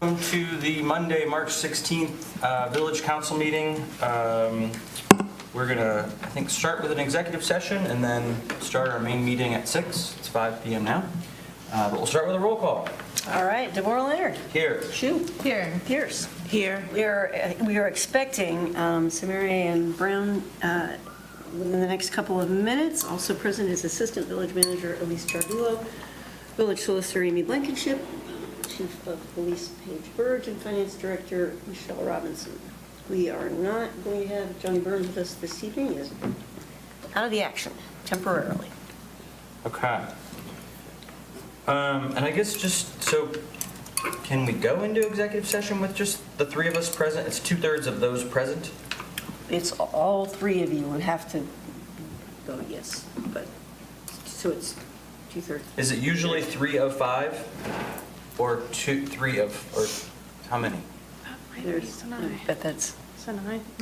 Welcome to the Monday, March 16th Village Council meeting. We're going to, I think, start with an executive session and then start our main meeting at 6. It's 5 p.m. now. But we'll start with a roll call. All right, DeMore Leonard. Here. Shu. Here. Pierce. Here. We are expecting Samiri and Brown within the next couple of minutes. Also present is Assistant Village Manager Elise Chardulo, Village Solicitor Amy Blankenship, Chief of Police Paige Burge, and Finance Director Michelle Robinson. We are not going to have Johnny Burns with us this evening. He is out of the action temporarily. Okay. And I guess just, so can we go into executive session with just the three of us present? It's 2/3 of those present? It's all three of you would have to go, yes, but, so it's 2/3. Is it usually 3 of 5? Or 3 of, or how many? There's, but that's, I'd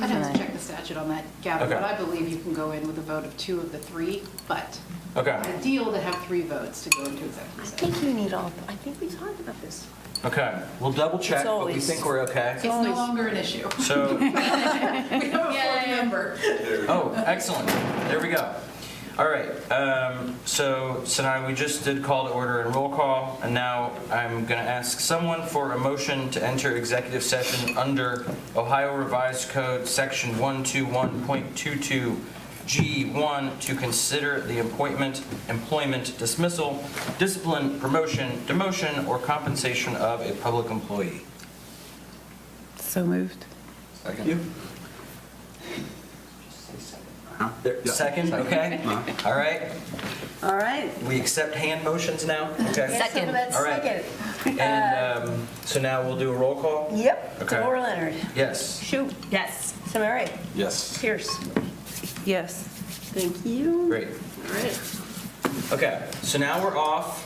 have to check the statute on that, Gavin, Okay. but I believe you can go in with a vote of 2 of the 3, but Okay, ideal to have 3 votes to go into executive I session. think you need all, I think we talked about this. okay. We'll double check, It's but we always- think we're okay. It's no longer an issue. So, We have a fourth member. oh, excellent. There we go. All right, so Sinai, we just did call to order and roll call, and now I'm going to ask someone for a motion to enter executive session under Ohio Revised Code, Section 121.22 G1, to consider the appointment, employment, dismissal, discipline, promotion, demotion, or compensation of a public employee. So moved. Thank you. Second, okay? All right. All right. We accept hand motions now? Okay. Second. All right. Second. And so now we'll do a roll call? Yep, Okay. DeMore Leonard. Yes. Shu. Yes. Samari. Yes. Pierce. Yes. Thank you. Great. All right. Okay, so now we're off.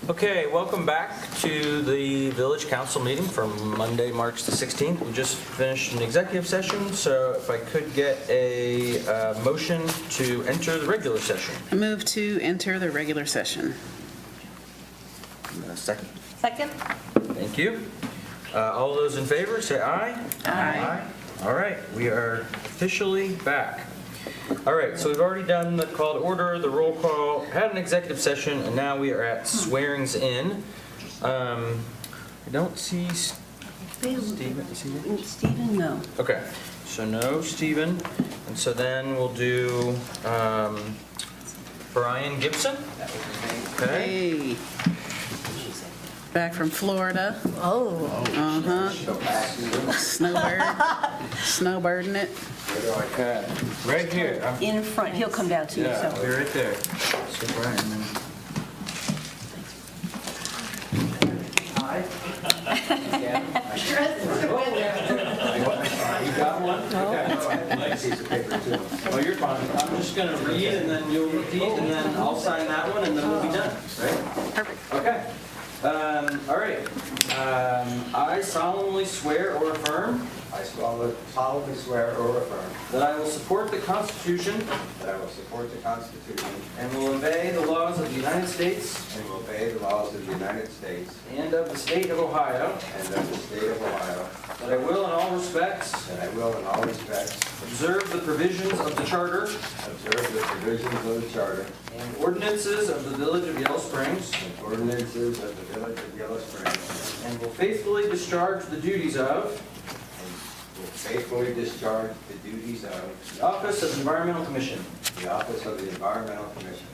Okay, welcome back to the Village Council meeting from Monday, March the 16th. We just finished an executive session, so if I could get a motion to enter the regular session. I move to enter the regular session. Second. Second? Thank you. All those in favor, say aye. Aye. All right, we are officially back. All right, so we've already done the call to order, the roll call, had an executive session, and now we are at swearings in. I don't see Stephen. Is he there? Stephen, no. Okay, so no Stephen, and so then we'll do Brian Gibson. Okay. Hey. Back from Florida. Oh. Uh-huh. Snowbirding it. Okay. Right here. In front, he'll come down to you, Yeah, so. we're right there. So Brian, then. You got one? Okay. Oh, you're fine. I'm just gonna read and then you'll repeat and then I'll sign that one and then we'll be done, right? Perfect. Okay. All right. I solemnly swear or affirm I solemnly swear or affirm that I will support the Constitution that I will support the Constitution and will obey the laws of the United States and will obey the laws of the United States and of the state of Ohio, and of the state of Ohio, that I will in all respects that I will in all respects observe the provisions of the Charter observe the provisions of the Charter and ordinances of the Village of Yellow Springs, and ordinances of the Village of Yellow Springs, and will faithfully discharge the duties of and will faithfully discharge the duties of the Office of Environmental Commission. the Office of the Environmental Commission.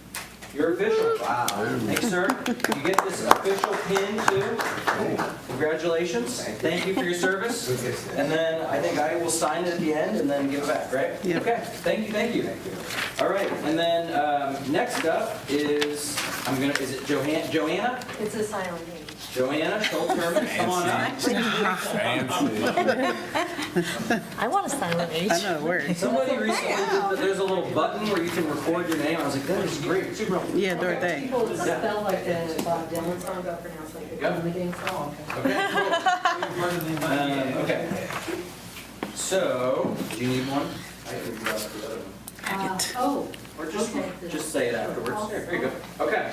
You're official. Wow. Thanks, sir. You get this official pin, too. Congratulations. Thank you for your service. Who gets this? And then I think I will sign it at the end and then give it back, right? Yeah. Okay, thank you, thank you. All right, and then next up is, is it Joanna? It's a silent name. Joanna Schultz-Herman, come on up. I want a silent H. I know the word. Somebody recently did that there's a little button where you can record your name. I was like, that is great, super. Yeah, Dorothy. People spell like the Bob Dylan song, but pronounce like the Yep. Dylan song. Okay, cool. Okay. So, do you need one? I can grab the other one. Oh, Or just, okay. just say it afterwards. There you go. Okay.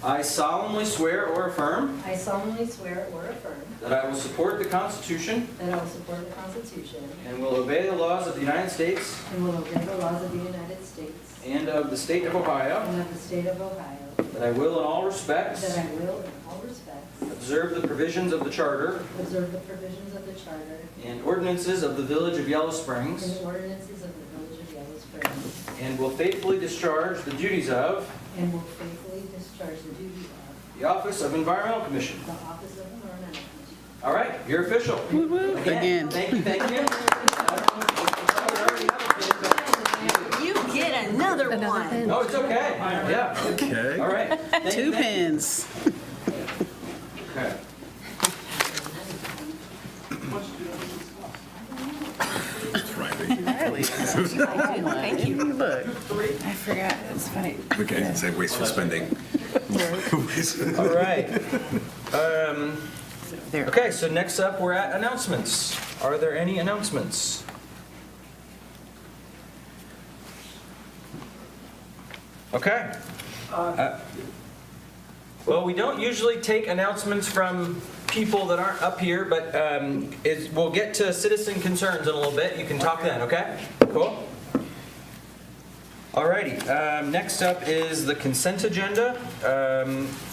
I solemnly swear or affirm I solemnly swear or affirm that I will support the Constitution that I will support the Constitution and will obey the laws of the United States and will obey the laws of the United States and of the state of Ohio, and of the state of Ohio, that I will in all respects that I will, in all respects, observe the provisions of the Charter observe the provisions of the Charter and ordinances of the Village of Yellow and Springs, the ordinances of the Village of Yellow Springs, and will faithfully discharge the duties of and will faithfully discharge the duties of the Office of Environmental Commission. the Office of Environmental Commission. All right, you're official. Again. Thank you, thank you. You get another one. No, it's okay. Yeah. Okay. All right. Thank you, Two thank you. pins. Okay. Riley. Thank you. Look, I forgot. It's funny. Okay, say wasteful spending. All right. There. Okay, so next up, we're at announcements. Are there any announcements? Okay. Well, we don't usually take announcements from people that aren't up here, but we'll get to citizen concerns in a little bit. You can talk then, okay? Cool? Alrighty, next up is the consent agenda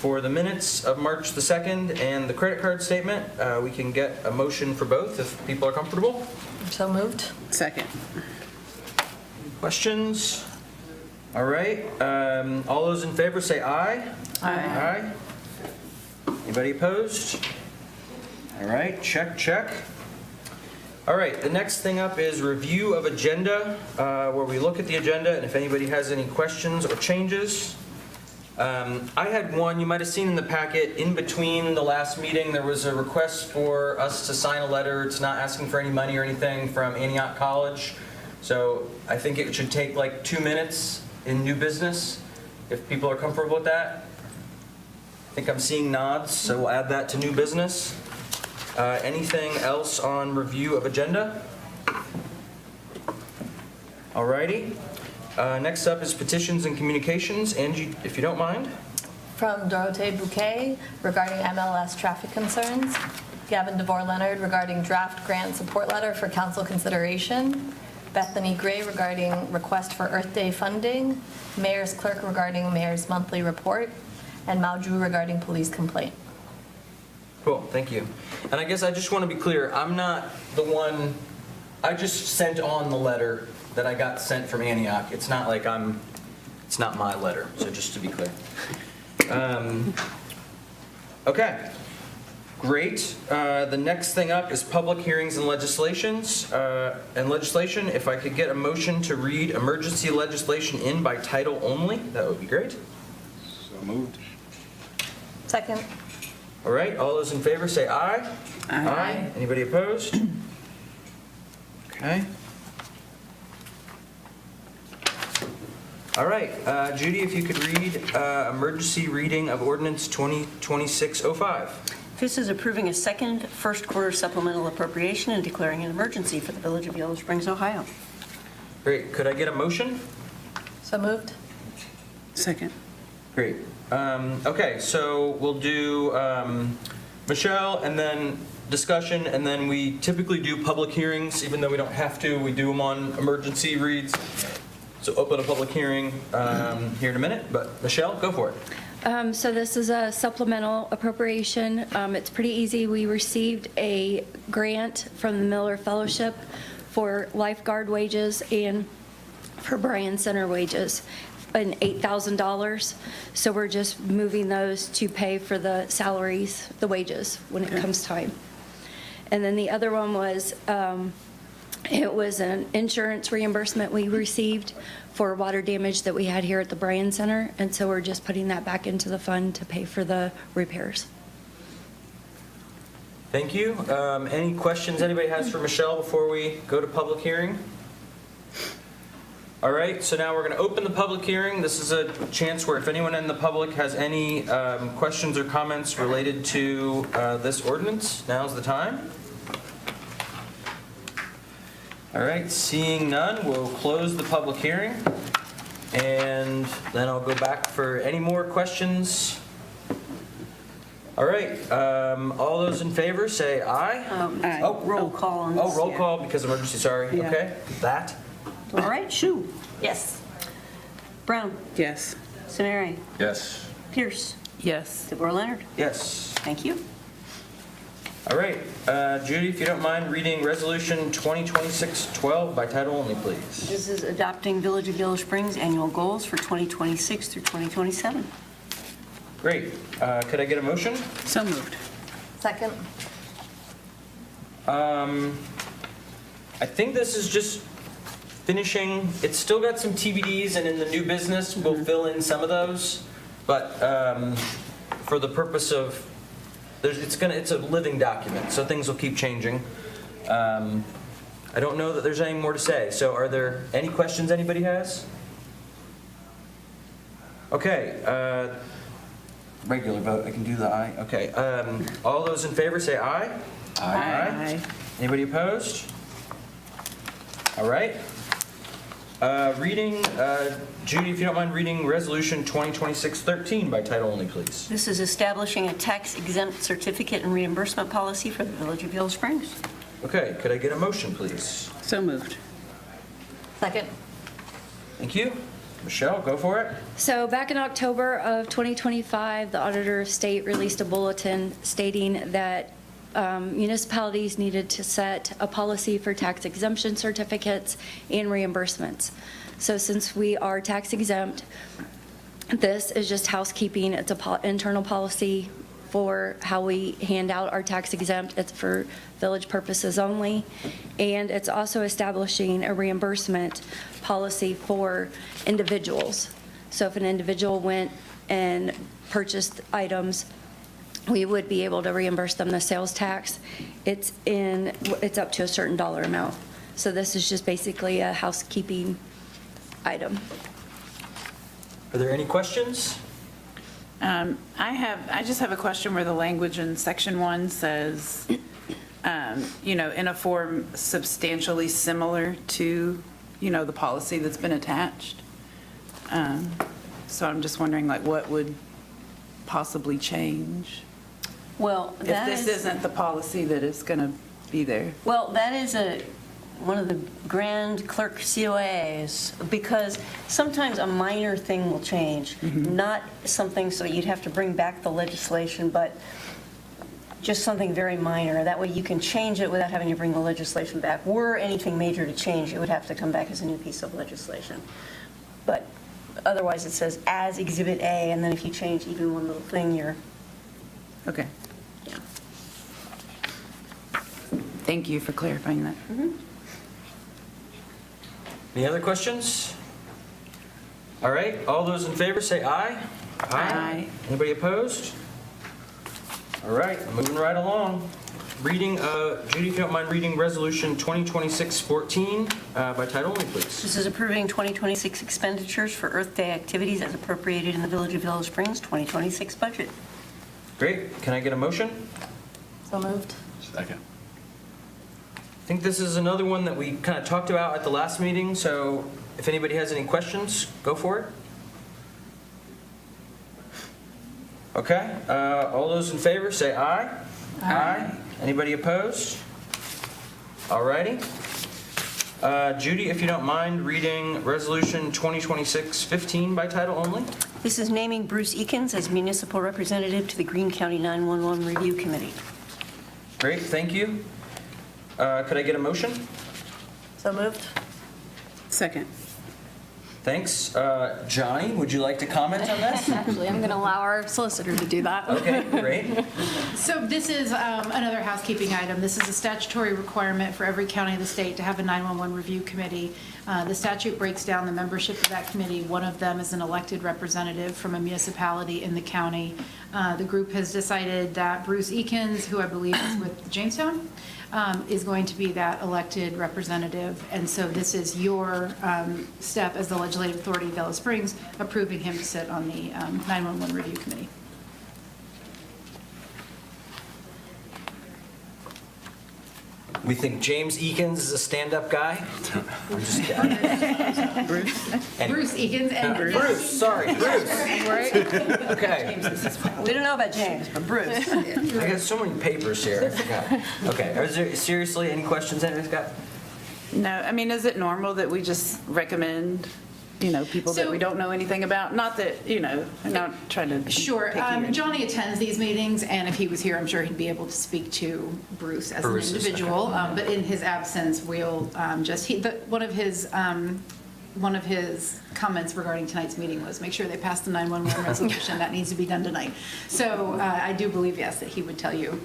for the minutes of March the 2nd and the credit card statement. We can get a motion for both if people are comfortable. So moved? Second. Questions? All right, all those in favor say aye. Aye. Anybody opposed? All right, check, check. All right, the next thing up is review of agenda, where we look at the agenda and if anybody has any questions or changes. I had one, you might have seen in the packet, in between the last meeting, there was a request for us to sign a letter. It's not asking for any money or anything from Antioch College. So I think it should take like 2 minutes in new business, if people are comfortable with that. think I'm seeing nods, so we'll add that to new business. Anything else on review of agenda? Alrighty. Next up is petitions and communications. Angie, if you don't mind. From Dorothée Bouquet regarding MLS traffic concerns. Gavin DeVore Leonard regarding draft grant support letter for council consideration. Bethany Gray regarding request for Earth Day funding. Mayor's clerk regarding mayor's monthly report. And Mao Zhu regarding police complaint. Cool, thank you. And I guess I just want to be clear, I'm not the one, I just sent on the letter that I got sent from Antioch. It's not like it's not my letter, so just to be clear. Okay, great. The next thing up is public hearings and legislation. If I could get a motion to read emergency legislation in by title only, that would be great. So moved. Second. All right, all those in favor say aye. Aye. Anybody opposed? Okay. All right, Judy, if you could read emergency reading of ordinance 2026-05. This is approving a second first quarter supplemental appropriation and declaring an emergency for the Village of Yellow Springs, Ohio. Great, could I get a motion? So moved. Second. Great. Okay, so we'll do Michelle and then discussion, and then we typically do public hearings, even though we don't have to. We do them on emergency reads. So open a public hearing here in a minute, but Michelle, go for it. So this is a supplemental appropriation. It's pretty easy. We received a grant from the Miller Fellowship for lifeguard wages and for Bryan Center wages, and $8,000. So we're just moving those to pay for the salaries, the wages, when it comes time. And then the other one was, it was an insurance reimbursement we received for water damage that we had here at the Bryan Center, and so we're just putting that back into the fund to pay for the repairs. Thank you. Any questions anybody has for Michelle before we go to public hearing? All right, so now we're going to open the public hearing. This is a chance where if anyone in the public has any questions or comments related to this ordinance, now's the time. All right, seeing none, we'll close the public hearing, and then I'll go back for any more questions. All right, all those in favor say aye. Aye. Oh, Roll call on this. Oh, roll call because emergency, sorry. Yeah. Okay, that. All right, Shu, Yes. Brown, Yes. Samari, Yes. Pierce, Yes. DeVore Leonard. Yes. Thank you. All right, Judy, if you don't mind reading Resolution 2026-12 by title only, please. This is adopting Village of Yellow Springs annual goals for 2026 through 2027. Great. Could I get a motion? So moved. Second. I think this is just finishing. It's still got some TBDs, and in the new business, we'll fill in some of those. But for the purpose of, it's a living document, so things will keep changing. I don't know that there's any more to say. So are there any questions anybody has? Okay. Regular vote. I can do the aye. Okay. All those in favor say aye. Aye. Anybody opposed? All right. Reading, Judy, if you don't mind reading Resolution 2026-13 by title only, please. This is establishing a tax-exempt certificate and reimbursement policy for the Village of Yellow Springs. Okay, could I get a motion, please? So moved. Second. Thank you. Michelle, go for it. So back in October of 2025, the Auditor of State released a bulletin stating that municipalities needed to set a policy for tax exemption certificates and reimbursements. So since we are tax exempt, this is just housekeeping. It's an internal policy for how we hand out our tax exempt. It's for village purposes only. And it's also establishing a reimbursement policy for individuals. So if an individual went and purchased items, we would be able to reimburse them the sales tax. It's up to a certain dollar amount. So this is just basically a housekeeping item. Are there any questions? I just have a question where the language in section 1 says, in a form substantially similar to, the policy that's been attached. So I'm just wondering, what would possibly change? Well, If that this is, isn't the policy that is going to be there. well, that is one of the grand clerk COAs, because sometimes a minor thing will change, not something so you'd have to bring back the legislation, but just something very minor. That way you can change it without having to bring the legislation back. Were anything major to change, it would have to come back as a new piece of legislation. But otherwise, it says as Exhibit A, and then if you change even one little thing, you're, Okay. yeah. Thank you for clarifying that. Any other questions? All right, all those in favor say aye. Aye. Anybody opposed? All right, moving right along. Reading, Judy, if you don't mind reading Resolution 2026-14 by title only, please. This is approving 2026 expenditures for Earth Day activities as appropriated in the Village of Yellow Springs 2026 budget. Great, can I get a motion? So moved. Second. I think this is another one that we kind of talked about at the last meeting, so if anybody has any questions, go for it. Okay, all those in favor say aye. Aye. Anybody opposed? All righty. Judy, if you don't mind reading Resolution 2026-15 by title only? This is naming Bruce Eakins as municipal representative to the Greene County 911 Review Committee. Great, thank you. Could I get a motion? So moved. Second. Thanks. Johnny, would you like to comment on this? Actually, I'm going to allow our solicitor to do that. Okay, great. So this is another housekeeping item. This is a statutory requirement for every county of the state to have a 911 review committee. The statute breaks down the membership of that committee. One of them is an elected representative from a municipality in the county. The group has decided that Bruce Eakins, who I believe is with Jamestown, is going to be that elected representative. And so this is your step as the legislative authority of Yellow Springs, approving him to sit on the 911 review committee. We think James Eakins is a stand-up guy? I'm just kidding. Bruce Eakins and Bruce, sorry, Bruce. Okay. We don't know about James, but Bruce. I got so many papers here, I forgot. Okay, are there seriously any questions anybody's got? No, I mean, is it normal that we just recommend, people that So- we don't know anything about? Not that, I'm not trying to. be Sure. picky or Johnny attends these meetings, and if he was here, I'm sure he'd be able to speak to Bruce as Bruce an is- individual. But in his absence, we'll one of his comments regarding tonight's meeting was make sure they pass the 911 resolution. That needs to be done tonight. So I do believe, yes, that he would tell you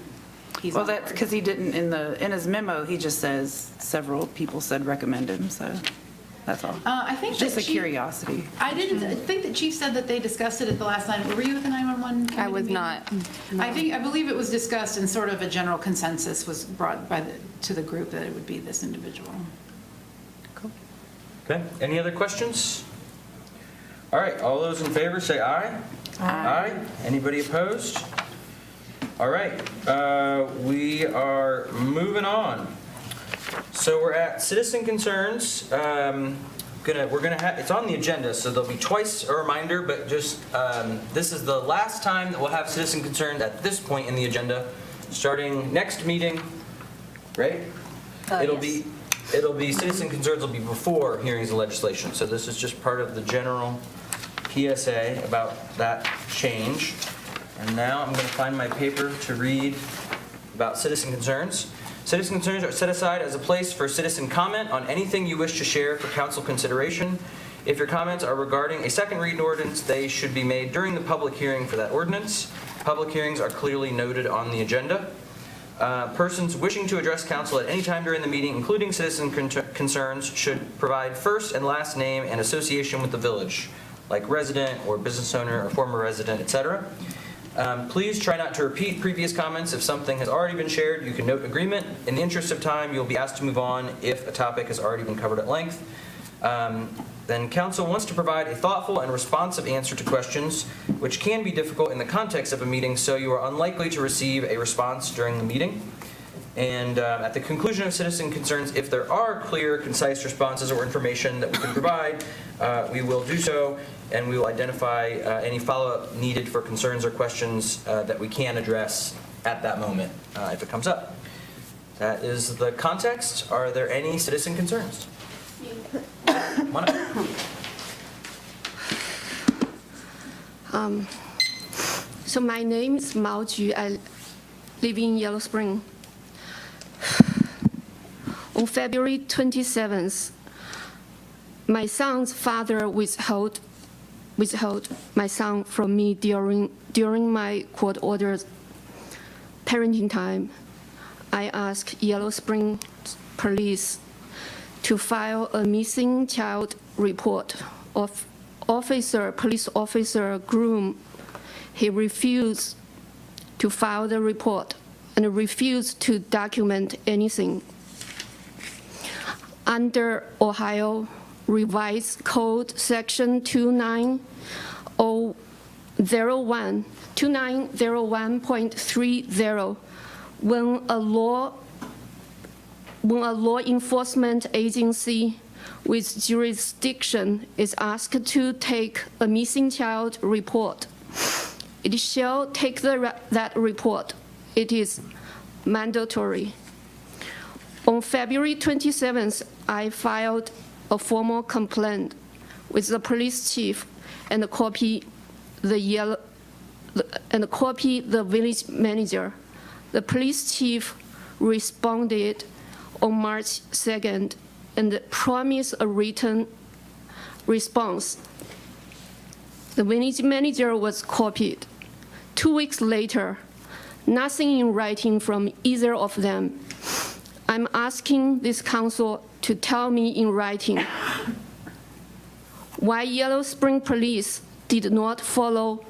he's Well, on that's board. because he didn't, in his memo, he just says several people said recommend him, so that's all. I think Just that a Chief- curiosity. I think that Chief said that they discussed it at the last night. Were you at the 911 committee I was meeting? not. I believe it was discussed, and sort of a general consensus was brought to the group that it would be this individual. Okay, any other questions? All right, all those in favor say aye. Aye. Anybody opposed? All right, we are moving on. So we're at citizen concerns. It's on the agenda, so there'll be twice a reminder, but just, this is the last time that we'll have citizen concerns at this point in the agenda, starting next meeting, right? It'll be citizen concerns will be before hearings of legislation, so this is just part of the general PSA about that change. And now I'm going to find my paper to read about citizen concerns. Citizen concerns are set aside as a place for citizen comment on anything you wish to share for council consideration. If your comments are regarding a second reading ordinance, they should be made during the public hearing for that ordinance. Public hearings are clearly noted on the agenda. Persons wishing to address council at any time during the meeting, including citizen concerns, should provide first and last name and association with the village, like resident or business owner or former resident, etc. Please try not to repeat previous comments. If something has already been shared, you can note agreement. In the interest of time, you'll be asked to move on if a topic has already been covered at length. then council wants to provide a thoughtful and responsive answer to questions, which can be difficult in the context of a meeting, so you are unlikely to receive a response during the meeting. And at the conclusion of citizen concerns, if there are clear, concise responses or information that we can provide, we will do so, and we will identify any follow-up needed for concerns or questions that we can address at that moment if it comes up. That is the context. Are there any citizen concerns? Come on up. So my name is Mao Ju. I live in Yellow Spring. On February 27th, my son's father withheld my son from me during my court-ordered parenting time. I asked Yellow Spring Police to file a missing child report of police officer Groom. He refused to file the report and refused to document anything. Under Ohio Revised Code Section 2901.30, when a law enforcement agency with jurisdiction is asked to take a missing child report, it shall take that report. It is mandatory. On February 27th, I filed a formal complaint with the police chief and copy the village manager. The police chief responded on March 2nd and promised a written response. The village manager was copied. 2 weeks later, nothing in writing from either of them. I'm asking this council to tell me in writing why Yellow Spring Police did not follow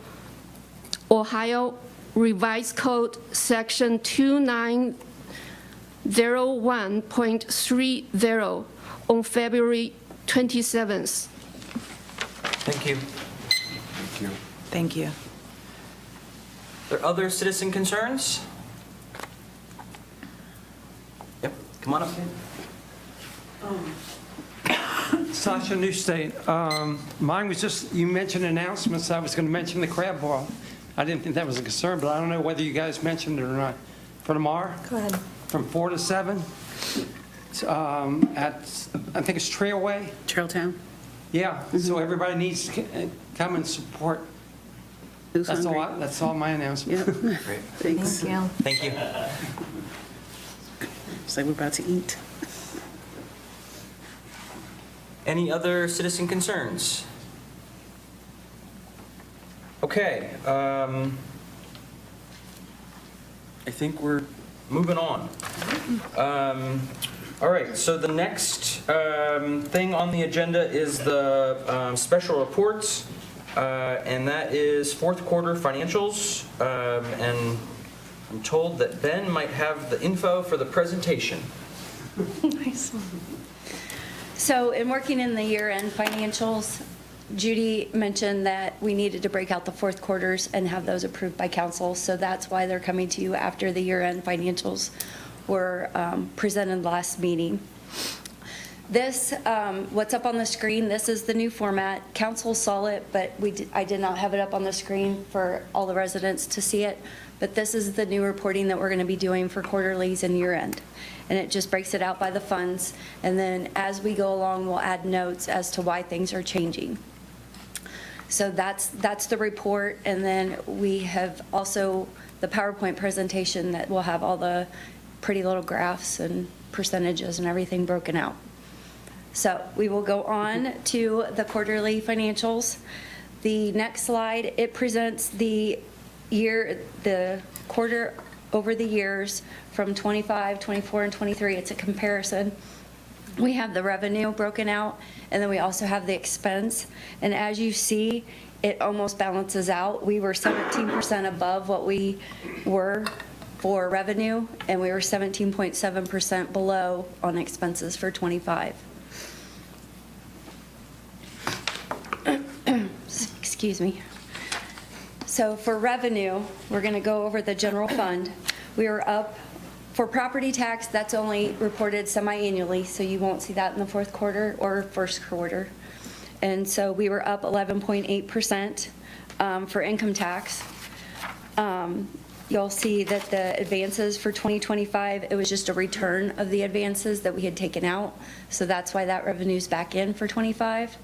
Ohio Revised Code Section 2901.30 on February 27th. Thank you. Thank you. Thank you. Are there other citizen concerns? Yep, come on up. Sasha, New State. Mine was just, you mentioned announcements. I was going to mention the crab ball. I didn't think that was a concern, but I don't know whether you guys mentioned it or not. For tomorrow? Go ahead. From 4 to 7 at, I think it's Trailway. Trailtown? Yeah, so everybody needs to come and support. That's all my announcement. Great. Thanks. Thank you. Thank you. It's like we're about to eat. Any other citizen concerns? Okay, I think we're moving on. All right, so the next thing on the agenda is the special reports, and that is fourth quarter financials. And I'm told that Ben might have the info for the presentation. Nice. So in working in the year-end financials, Judy mentioned that we needed to break out the fourth quarters and have those approved by council. So that's why they're coming to you after the year-end financials were presented last meeting. This, what's up on the screen, this is the new format. Council saw it, but I did not have it up on the screen for all the residents to see it. But this is the new reporting that we're going to be doing for quarterlies and year-end. And it just breaks it out by the funds. And then as we go along, we'll add notes as to why things are changing. So that's the report. And then we have also the PowerPoint presentation that will have all the pretty little graphs and percentages and everything broken out. So we will go on to the quarterly financials. The next slide, it presents the quarter over the years from 25, 24, and 23. It's a comparison. We have the revenue broken out, and then we also have the expense. And as you see, it almost balances out. We were 17% above what we were for revenue, and we were 17.7% below on expenses for 25. excuse me. So for revenue, we're going to go over the general fund. We are up, for property tax, that's only reported semi-annually, so you won't see that in the fourth quarter or first quarter. And so we were up 11.8% for income tax. You'll see that the advances for 2025, it was just a return of the advances that we had taken out. So that's why that revenue's back in for 25.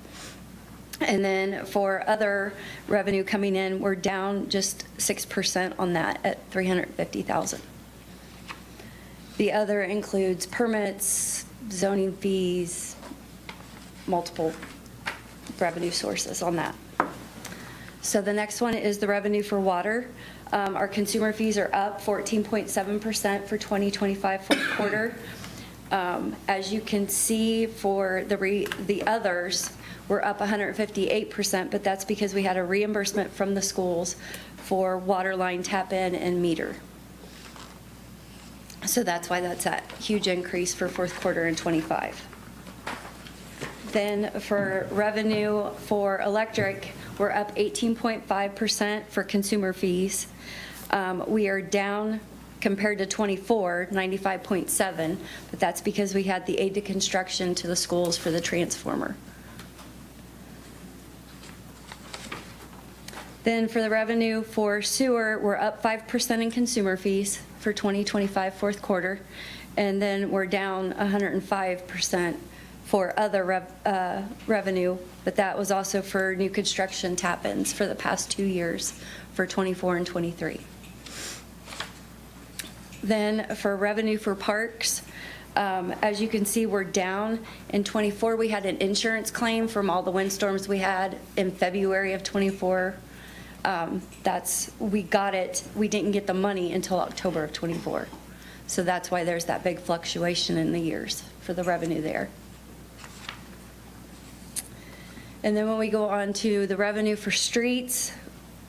And then for other revenue coming in, we're down just 6% on that at 350,000. The other includes permits, zoning fees, multiple revenue sources on that. So the next one is the revenue for water. Our consumer fees are up 14.7% for 2025 fourth quarter. As you can see, for the others, we're up 158%, but that's because we had a reimbursement from the schools for water line tap-in and meter. So that's why that's that huge increase for fourth quarter in 25. Then for revenue for electric, we're up 18.5% for consumer fees. We are down compared to 24, 95.7, but that's because we had the aid to construction to the schools for the transformer. Then for the revenue for sewer, we're up 5% in consumer fees for 2025 fourth quarter, and then we're down 105% for other revenue, but that was also for new construction tap-ins for the past 2 years for 24 and 23. Then for revenue for parks, as you can see, we're down. In 24, we had an insurance claim from all the windstorms we had in February of 24. We got it, we didn't get the money until October of 24. So that's why there's that big fluctuation in the years for the revenue there. And then when we go on to the revenue for streets,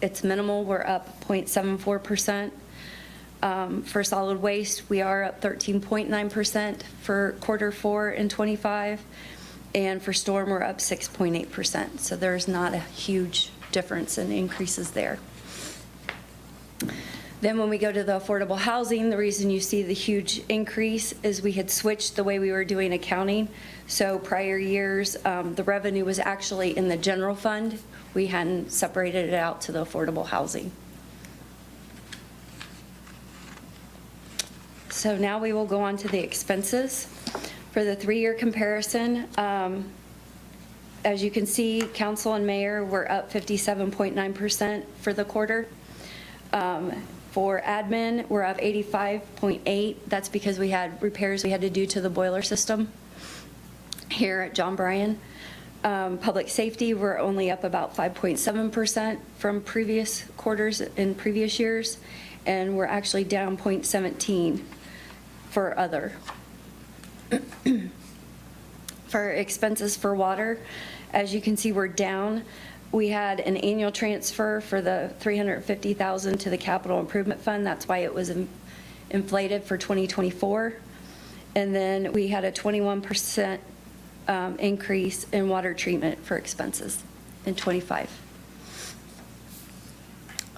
it's minimal, we're up 0.74%. For solid waste, we are up 13.9% for quarter 4 in 25. And for storm, we're up 6.8%. So there's not a huge difference in increases there. Then when we go to the affordable housing, the reason you see the huge increase is we had switched the way we were doing accounting. So prior years, the revenue was actually in the general fund. We hadn't separated it out to the affordable housing. So now we will go on to the expenses. For the 3-year comparison, as you can see, council and mayor were up 57.9% for the quarter. For admin, we're up 85.8. That's because we had repairs we had to do to the boiler system here at John Bryan. Public safety, we're only up about 5.7% from previous quarters in previous years, and we're actually down 0.17 for other. For expenses for water, as you can see, we're down. We had an annual transfer for the $350,000 to the capital improvement fund. That's why it was inflated for 2024. And then we had a 21% increase in water treatment for expenses in 25.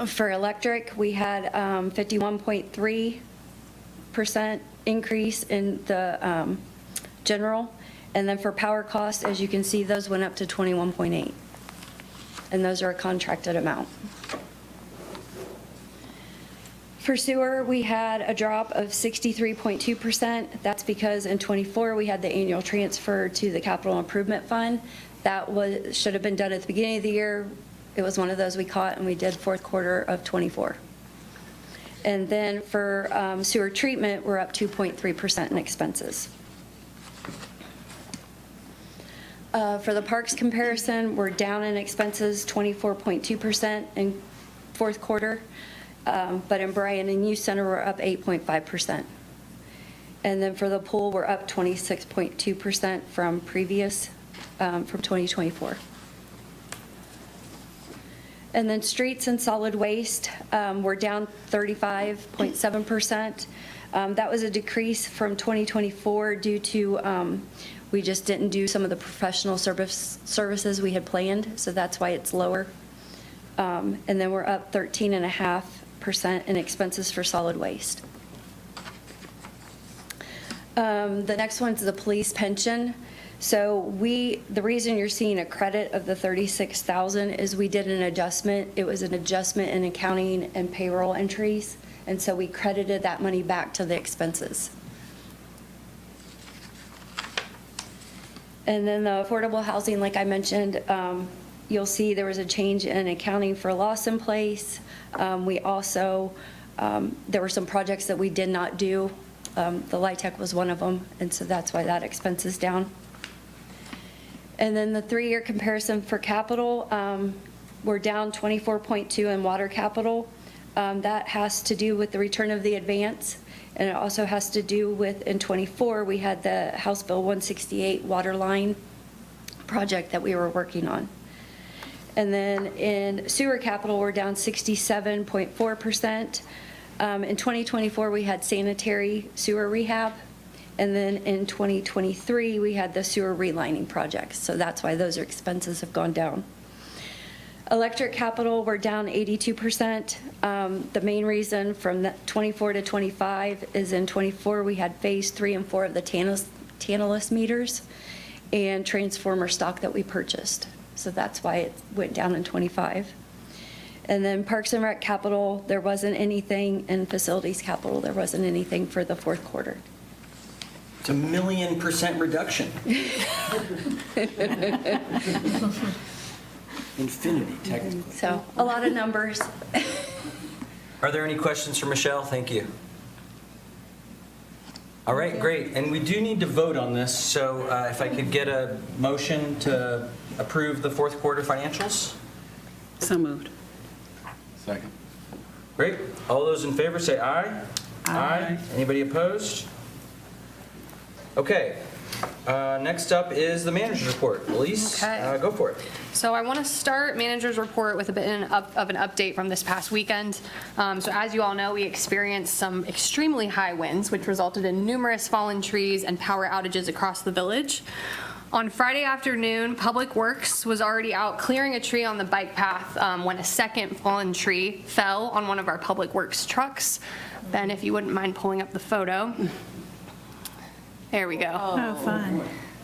For electric, we had 51.3% increase in the general. And then for power costs, as you can see, those went up to 21.8. And those are a contracted amount. For sewer, we had a drop of 63.2%. That's because in 24, we had the annual transfer to the capital improvement fund. That should have been done at the beginning of the year. It was one of those we caught, and we did fourth quarter of 24. And then for sewer treatment, we're up 2.3% in expenses. For the parks comparison, we're down in expenses 24.2% in fourth quarter, but in Bryan and Youth Center, we're up 8.5%. And then for the pool, we're up 26.2% from previous, from 2024. And then streets and solid waste, we're down 35.7%. That was a decrease from 2024 due to we just didn't do some of the professional services we had planned, so that's why it's lower. And then we're up 13.5% in expenses for solid waste. The next one's the police pension. So the reason you're seeing a credit of the $36,000 is we did an adjustment. It was an adjustment in accounting and payroll entries, and so we credited that money back to the expenses. And then the affordable housing, like I mentioned, you'll see there was a change in accounting for loss in place. We also, there were some projects that we did not do. The LIHTC was one of them, and so that's why that expense is down. And then the 3-year comparison for capital, we're down 24.2 in water capital. That has to do with the return of the advance, and it also has to do with, in '24, we had the House Bill 168 water line project that we were working on. And then in sewer capital, we're down 67.4%. In 2024, we had sanitary sewer rehab. And then in 2023, we had the sewer relining projects. So that's why those expenses have gone down. Electric capital, we're down 82%. The main reason from 24 to 25 is in 24, we had phase 3 and 4 of the Tantalus meters and transformer stock that we purchased. So that's why it went down in 25. And then Parks and Rec capital, there wasn't anything, and facilities capital, there wasn't anything for the fourth quarter. It's a 1,000,000% reduction. Infinity, technically. So a lot of numbers. Are there any questions for Michelle? Thank you. All right, great. And we do need to vote on this, so if I could get a motion to approve the fourth quarter financials? So moved. Second. Great. All those in favor say aye. Aye. Anybody opposed? Okay. Next up is the manager's report. Elise, Okay. go for it. So I want to start manager's report with a bit of an update from this past weekend. So as you all know, we experienced some extremely high winds, which resulted in numerous fallen trees and power outages across the village. On Friday afternoon, Public Works was already out clearing a tree on the bike path when a second fallen tree fell on one of our Public Works trucks. Ben, if you wouldn't mind pulling up the photo. There we go. Oh, fun.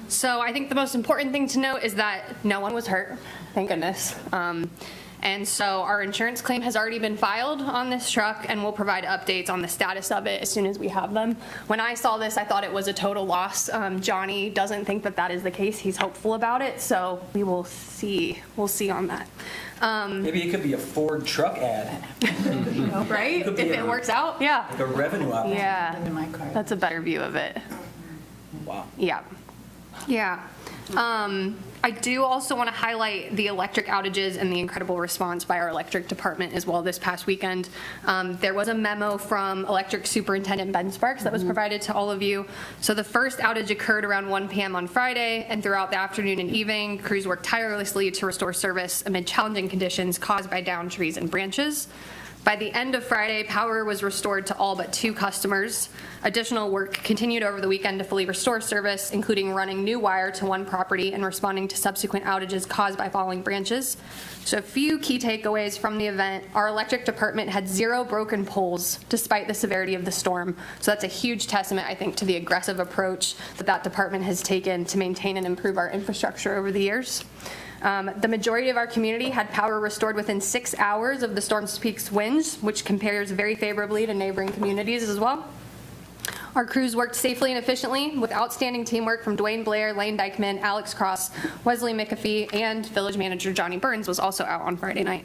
So I think the most important thing to note is that no one was hurt, thank goodness. And so our insurance claim has already been filed on this truck, and we'll provide updates on the status of it as soon as we have them. When I saw this, I thought it was a total loss. Johnny doesn't think that that is the case. He's hopeful about it, so we will see. We'll see on that. Maybe it could be a Ford truck ad, Right? Could If be it a- works out, yeah. like a revenue opportunity. Yeah, In my car. that's a better view of it. Wow. Yeah. Yeah. I do also want to highlight the electric outages and the incredible response by our electric department as well this past weekend. There was a memo from Electric Superintendent Ben Sparks that was provided to all of you. So the first outage occurred around 1 p.m. on Friday, and throughout the afternoon and evening, crews worked tirelessly to restore service amid challenging conditions caused by downed trees and branches. By the end of Friday, power was restored to all but 2 customers. Additional work continued over the weekend to fully restore service, including running new wire to one property and responding to subsequent outages caused by falling branches. So a few key takeaways from the event. Our electric department had 0 broken poles despite the severity of the storm. So that's a huge testament, I think, to the aggressive approach that department has taken to maintain and improve our infrastructure over the years. The majority of our community had power restored within 6 hours of the storm's peak winds, which compares very favorably to neighboring communities as well. Our crews worked safely and efficiently with outstanding teamwork from Dwayne Blair, Lane Dykeman, Alex Cross, Wesley McAfee, and village manager Johnny Burns was also out on Friday night.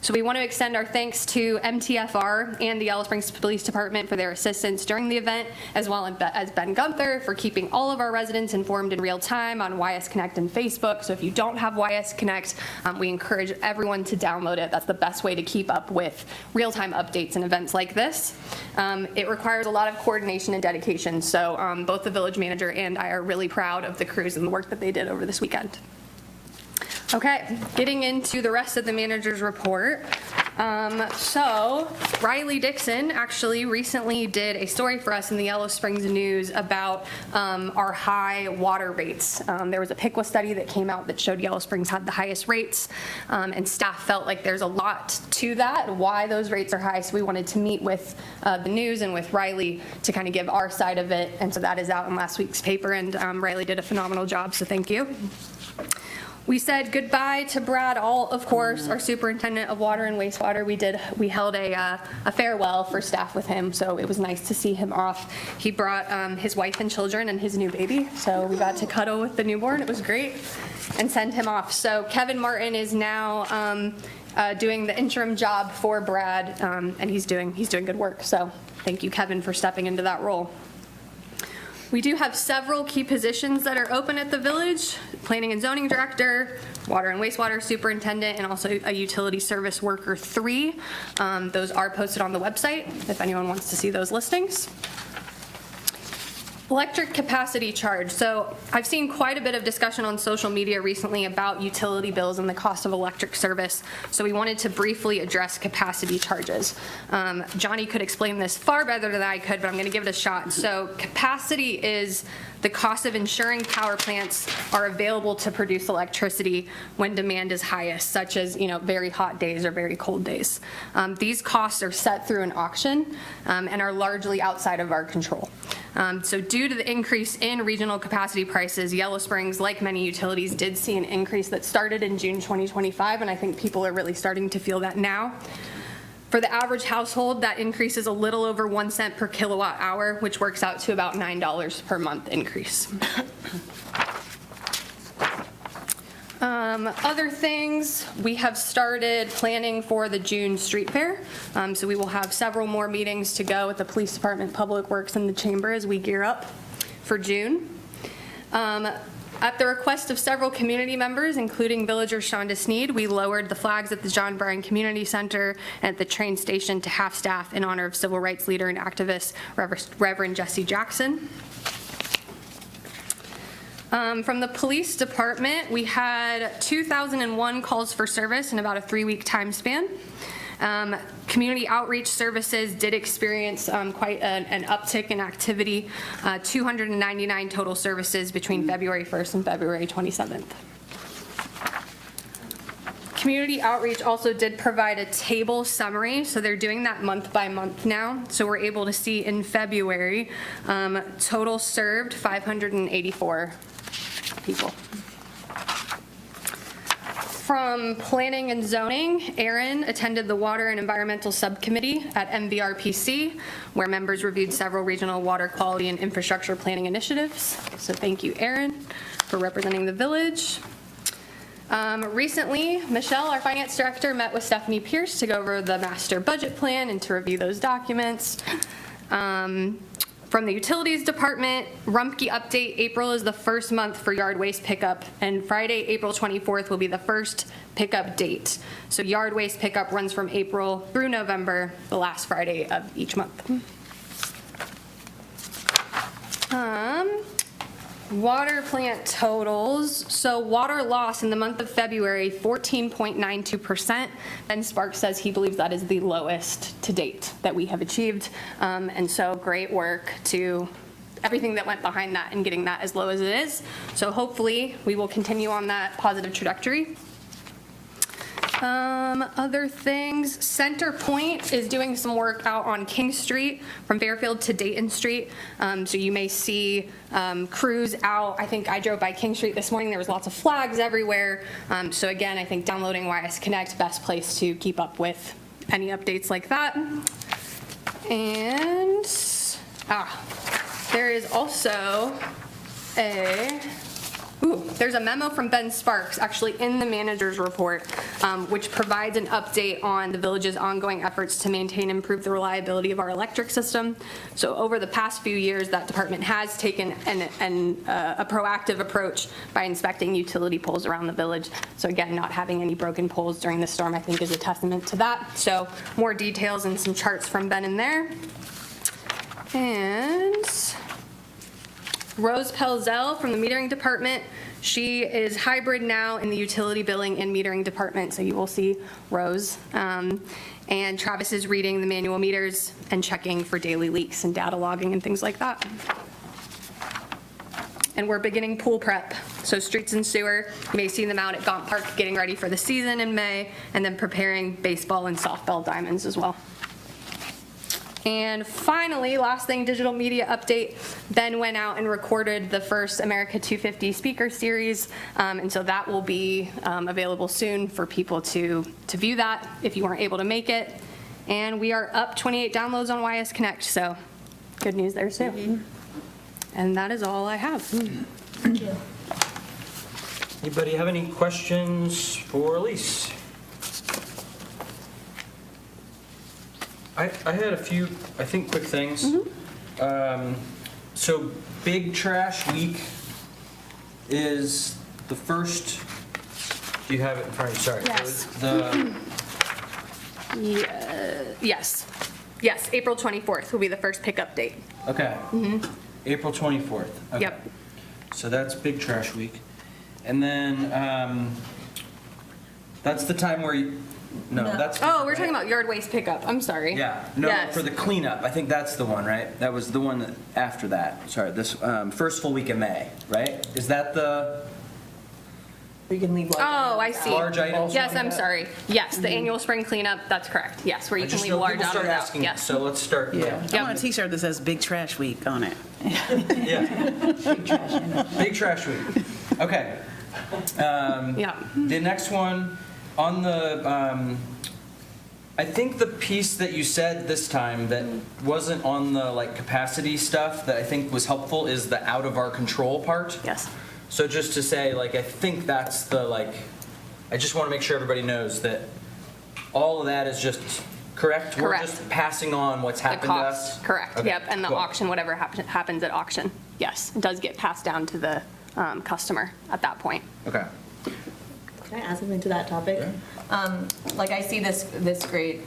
So we want to extend our thanks to MTFR and the Yellow Springs Police Department for their assistance during the event, as well as Ben Gunther for keeping all of our residents informed in real time on YS Connect and Facebook. So if you don't have YS Connect, we encourage everyone to download it. That's the best way to keep up with real-time updates and events like this. It requires a lot of coordination and dedication, so both the village manager and I are really proud of the crews and the work that they did over this weekend. Okay, getting into the rest of the manager's report. So Riley Dixon actually recently did a story for us in the Yellow Springs News about our high water rates. There was a Piqua study that came out that showed Yellow Springs had the highest rates, and staff felt like there's a lot to that, why those rates are high. So we wanted to meet with the news and with Riley to kind of give our side of it, and so that is out in last week's paper, and Riley did a phenomenal job, so thank you. We said goodbye to Brad Alt, of course, our superintendent of water and wastewater. We held a farewell for staff with him, so it was nice to see him off. He brought his wife and children and his new baby, so we got to cuddle with the newborn. It was great, and send him off. So Kevin Martin is now doing the interim job for Brad, and he's doing good work. So thank you, Kevin, for stepping into that role. We do have several key positions that are open at the village: planning and zoning director, water and wastewater superintendent, and also a utility service worker 3. Those are posted on the website if anyone wants to see those listings. Electric capacity charge. So I've seen quite a bit of discussion on social media recently about utility bills and the cost of electric service. So we wanted to briefly address capacity charges. Johnny could explain this far better than I could, but I'm going to give it a shot. So capacity is the cost of ensuring power plants are available to produce electricity when demand is highest, such as very hot days or very cold days. These costs are set through an auction and are largely outside of our control. So due to the increase in regional capacity prices, Yellow Springs, like many utilities, did see an increase that started in June 2025, and I think people are really starting to feel that now. For the average household, that increase is a little over 1 cent per kilowatt hour, which works out to about $9 per month increase. Other things, we have started planning for the June street fair. So we will have several more meetings to go with the police department, public works, and the chamber as we gear up for June. At the request of several community members, including villager Shonda Sneed, we lowered the flags at the John Bryan Community Center and at the train station to half-staff in honor of civil rights leader and activist Reverend Jesse Jackson. From the police department, we had 2,001 calls for service in about a 3-week time span. Community outreach services did experience quite an uptick in activity, 299 total services between February 1st and February 27th. Community outreach also did provide a table summary, so they're doing that month by month now. So we're able to see in February, total served 584 people. From planning and zoning, Aaron attended the Water and Environmental Subcommittee at MVRPC, where members reviewed several regional water quality and infrastructure planning initiatives. So thank you, Aaron, for representing the village. Recently, Michelle, our finance director, met with Stephanie Pierce to go over the master budget plan and to review those documents. From the utilities department, Rumpke update, April is the first month for yard waste pickup, and Friday, April 24th will be the first pickup date. So yard waste pickup runs from April through November, the last Friday of each month. Water plant totals. So water loss in the month of February, 14.92%. Ben Sparks says he believes that is the lowest to date that we have achieved. And so great work to everything that went behind that and getting that as low as it is. So hopefully we will continue on that positive trajectory. Other things, Center Point is doing some work out on King Street from Fairfield to Dayton Street. So you may see crews out. I think I drove by King Street this morning. There was lots of flags everywhere. So again, I think downloading YS Connect, best place to keep up with any updates like that. And there is also there's a memo from Ben Sparks actually in the manager's report, which provides an update on the village's ongoing efforts to maintain and improve the reliability of our electric system. So over the past few years, that department has taken a proactive approach by inspecting utility poles around the village. So again, not having any broken poles during the storm, I think, is a testament to that. So more details and some charts from Ben in there. And Rose Pelzel from the metering department She is hybrid now in the utility billing and metering department, so you will see Rose. And Travis is reading the manual meters and checking for daily leaks and data logging and things like that. And we're beginning pool prep. So streets and sewer, you may see them out at Gaunt Park getting ready for the season in May, and then preparing baseball and softball diamonds as well. And finally, last thing, digital media update. Ben went out and recorded the first America 250 speaker series. And so that will be available soon for people to view that if you weren't able to make it. And we are up 28 downloads on YS Connect, so good news there too. And that is all I have. Anybody have any questions for Elise? I had a few, I think, quick things. So Big Trash Week is the first, do you have it in front of you? Sorry. Yes. The, Yes, April 24th will be the first pickup date. okay. April 24th. Okay. Yep. So that's Big Trash Week. And then, that's the time where you, no, that's. Oh, we're talking about yard waste pickup. I'm sorry. Yeah, no, Yes. for the cleanup, I think that's the one, right? That was the one that- after that, sorry, this, first full week of May, right? Is that the We can leave. Oh, I see. large items? Yes, I'm sorry. Yes, the annual spring cleanup, that's correct. Yes, where I you can just leave know large people start items out. asking, Yes. so let's start. Yeah. Yep. I want a t-shirt that says Big Trash Week on it. Yeah. Big Trash Week. Okay. Yeah. The next one, on the, I think the piece that you said this time that wasn't on the like capacity stuff that I think was helpful is the out of our control part. Yes. So just to say, like, I think that's the, like, I just want to make sure everybody knows that all of that is just correct? Correct. We're just passing on what's The happened to us? cost, correct. Okay, Yep, and the cool. auction, whatever happens at auction. Yes, it does get passed down to the customer at that point. Okay. Can I add something to that topic? Like I see this great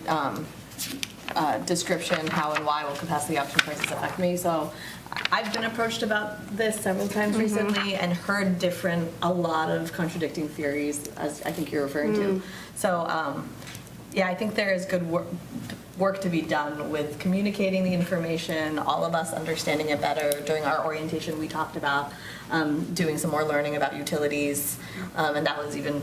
description, how and why will capacity auction prices affect me. So I've been approached about this several times recently and heard a lot of contradicting theories, as I think you're referring to. So yeah, I think there is good work to be done with communicating the information, all of us understanding it better. During our orientation, we talked about doing some more learning about utilities, and that was even,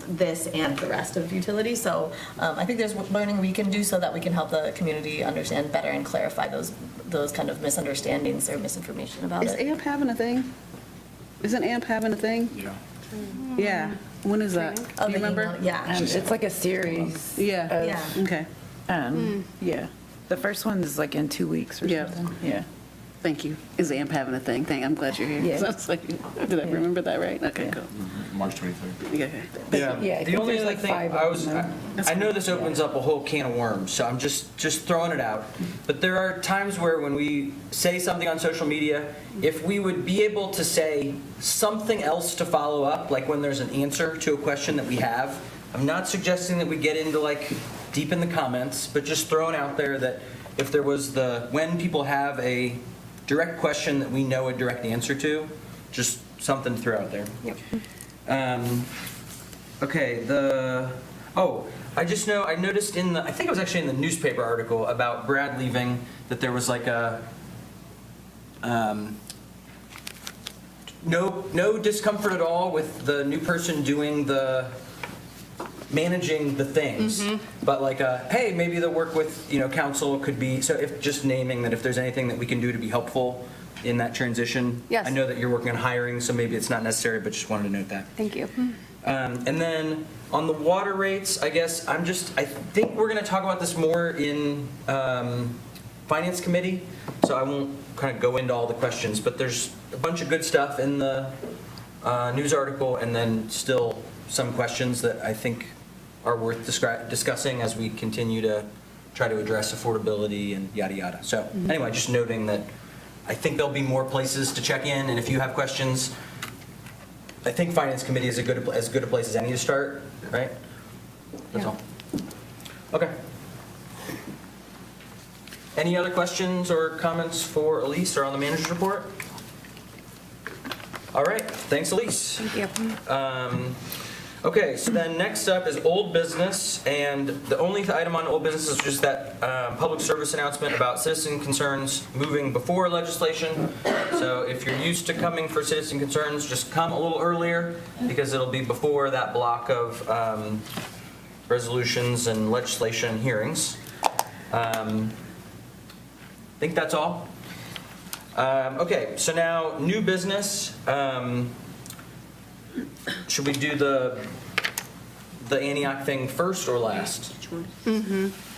this and the rest of utilities. So I think there's learning we can do so that we can help the community understand better and clarify those kind of misunderstandings or misinformation about Is it. AMP having a thing? Isn't AMP having a thing? Yeah. Yeah. When is that? Oh, Do you the remember? email, yeah. It's like a series. Yeah. Yeah. Okay. Yeah. The first one is like in 2 weeks or something. Yeah. Thank you. Is AMP having a thing? I'm glad you're here. Yeah. So it's like, did I remember that right? Okay, cool. March 23rd. Okay. Yeah, Yeah, I the think only there's other like thing, 5 of I was, them. I know this opens up a whole can of worms, so I'm just throwing it out. But there are times where when we say something on social media, if we would be able to say something else to follow up, like when there's an answer to a question that we have, I'm not suggesting that we get into like deep in the comments, but just throwing out there that if there was when people have a direct question that we know a direct answer to, just something to throw out there. Yep. Okay, I just know, I noticed I think it was actually in the newspaper article about Brad leaving, that there was like a, no discomfort at all with the new person managing the things, but like, hey, maybe the work with, council could be, so if, just naming that if there's anything that we can do to be helpful in that transition. Yes. I know that you're working on hiring, so maybe it's not necessary, but just wanted to note that. Thank you. And then on the water rates, I guess I think we're going to talk about this more in Finance Committee, so I won't kind of go into all the questions, but there's a bunch of good stuff in the news article, and then still some questions that I think are worth discussing as we continue to try to address affordability and yada yada. So anyway, just noting that I think there'll be more places to check in, and if you have questions, I think Finance Committee is as good a place as any to start, right? That's all. Okay. Any other questions or comments for Elise or on the manager's report? All right, thanks, Elise. Thank you. Okay, so then next up is old business, and the only item on old business is just that public service announcement about citizen concerns moving before legislation. So if you're used to coming for citizen concerns, just come a little earlier, because it'll be before that block of resolutions and legislation and hearings. I think that's all. Okay, so now new business. Should we do the Antioch thing first or last?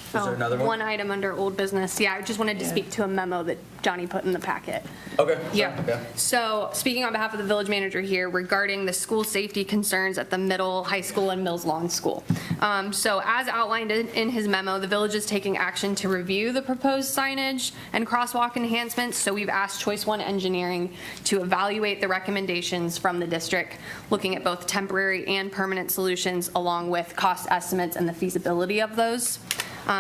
Is there another one? One item under old business. Yeah, I just wanted to speak to a memo that Johnny put in the packet. Okay. Yeah. Okay. So speaking on behalf of the village manager here regarding the school safety concerns at the middle, high school, and Mills Lawn School. So as outlined in his memo, the village is taking action to review the proposed signage and crosswalk enhancements. So we've asked Choice One Engineering to evaluate the recommendations from the district, looking at both temporary and permanent solutions, along with cost estimates and the feasibility of those.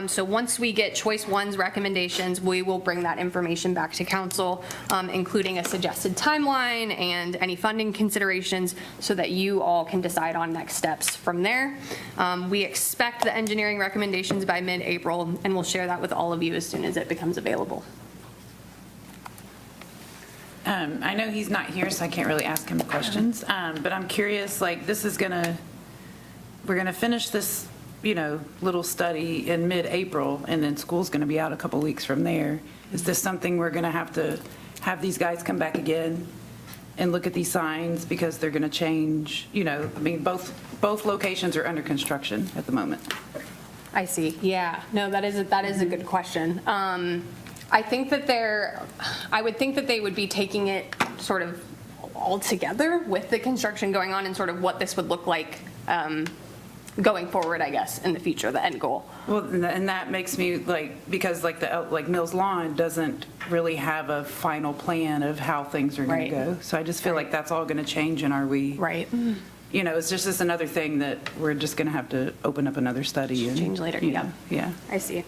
So once we get Choice One's recommendations, we will bring that information back to council, including a suggested timeline and any funding considerations, so that you all can decide on next steps from there. We expect the engineering recommendations by mid-April, and we'll share that with all of you as soon as it becomes available. I know he's not here, so I can't really ask him questions, but I'm curious, like, we're gonna finish this, little study in mid-April, and then school's gonna be out a couple weeks from there. Is this something we're gonna have to have these guys come back again and look at these signs, because they're gonna change, both locations are under construction at the moment. I see. Yeah. No, that is a good question. I think that I would think that they would be taking it sort of all together with the construction going on, and sort of what this would look like going forward, I guess, in the future, the end goal. Well, and that makes me because Mills Lawn doesn't really have a final plan of how things are going to go. So I just feel like that's all going to change, and are we? Right. It's just another thing that we're just going to have to open up another study and Change later, yeah. Yeah. I see.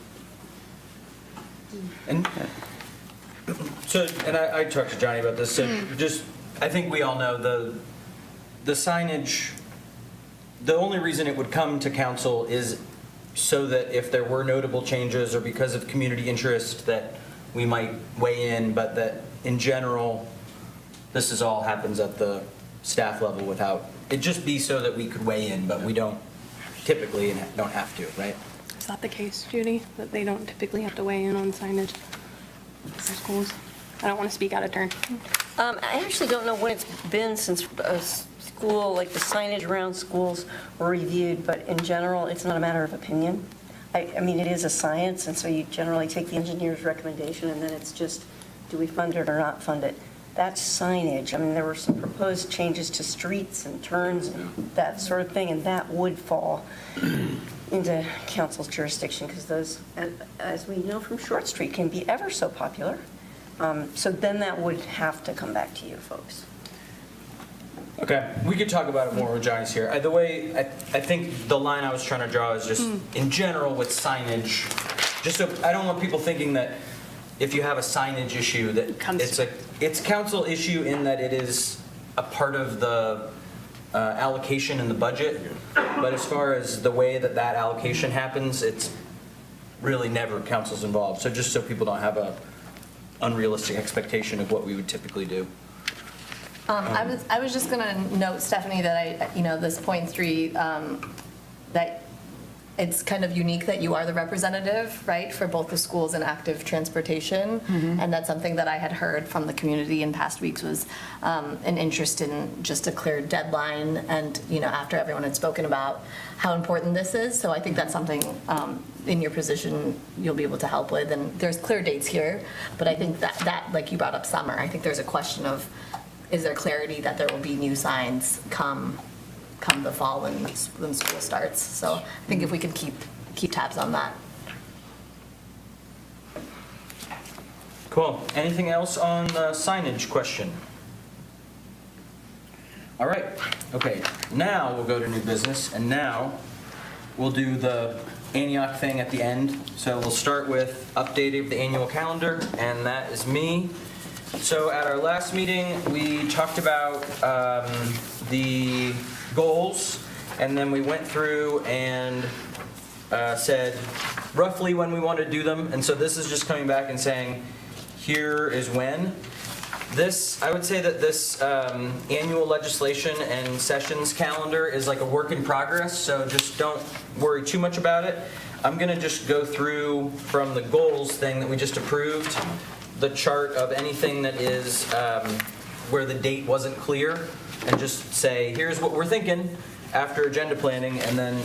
And so, and I talked to Johnny about this. So I think we all know the signage. The only reason it would come to council is so that if there were notable changes, or because of community interest, that we might weigh in, but that in general, this all happens at the staff level without, it'd just be so that we could weigh in, but we don't typically and don't have to, right? Is that the case, Judy? That they don't typically have to weigh in on signage for schools? I don't want to speak out of turn. I actually don't know when it's been since school, like the signage around schools were reviewed, but in general, it's not a matter of opinion. I mean, it is a science, and so you generally take the engineer's recommendation, and then it's just, do we fund it or not fund it? That's signage. I mean, there were some proposed changes to streets and turns and that sort of thing, and that would fall into council's jurisdiction, because those, as we know from Short Street, can be ever so popular. So then that would have to come back to you folks. Okay, we could talk about it more with Johnny's here. The way, I think the line I was trying to draw is just in general with signage, just so, I don't want people thinking that if you have a signage issue, that it's council issue in that it is a part of the allocation in the budget, but as far as the way that allocation happens, it's really never council's involved. So just so people don't have a unrealistic expectation of what we would typically do. I was just going to note, Stephanie, that this point 3, that it's kind of unique that you are the representative, right, for both the schools and active transportation. And that's something that I had heard from the community in past weeks, was an interest in just a clear deadline, and, after everyone had spoken about how important this is. So I think that's something in your position you'll be able to help with. And there's clear dates here, but I think that like you brought up summer, I think there's a question of, is there clarity that there will be new signs come the fall when school starts? So I think if we could keep tabs on that. Cool. Anything else on the signage question? All right. Okay. Now we'll go to new business, and now we'll do the Antioch thing at the end. So we'll start with update of the annual calendar, and that is me. So at our last meeting, we talked about the goals, and then we went through and said roughly when we want to do them. And so this is just coming back and saying, here is when. This, I would say that this annual legislation and sessions calendar is like a work in progress, so just don't worry too much about it. I'm going to just go through from the goals thing that we just approved, the chart of anything that is where the date wasn't clear, and just say, here's what we're thinking after agenda planning, and then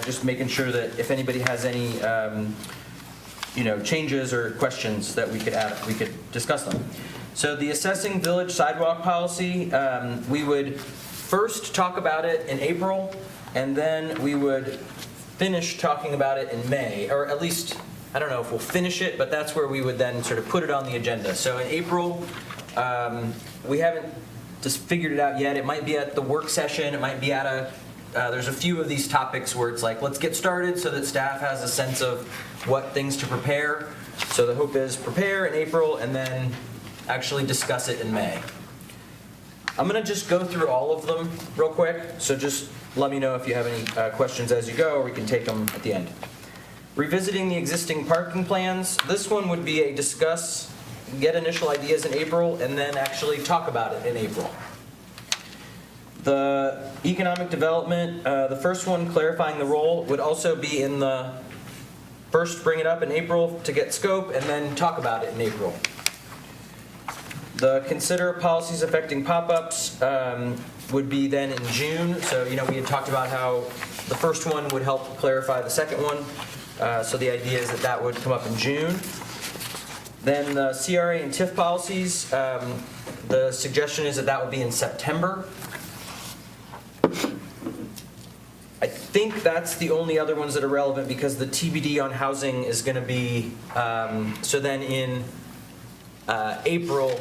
just making sure that if anybody has any changes or questions that we could add, we could discuss them. So the assessing village sidewalk policy, we would first talk about it in April, and then we would finish talking about it in May, or at least, I don't know if we'll finish it, but that's where we would then sort of put it on the agenda. So in April, we haven't just figured it out yet. It might be at the work session, it might be at there's a few of these topics where it's like, let's get started so that staff has a sense of what things to prepare. So the hope is prepare in April and then actually discuss it in May. I'm going to just go through all of them real quick, so just let me know if you have any questions as you go, or we can take them at the end. Revisiting the existing parking plans. This one would be a discuss, get initial ideas in April, and then actually talk about it in April. The economic development, the first one, clarifying the role, would also be in the first bring it up in April to get scope, and then talk about it in April. The consider policies affecting pop-ups would be then in June. So, we had talked about how the first one would help clarify the second one. So the idea is that that would come up in June. Then the CRA and TIF policies, the suggestion is that that would be in September. I think that's the only other ones that are relevant because the TBD on housing is going to be, so then in April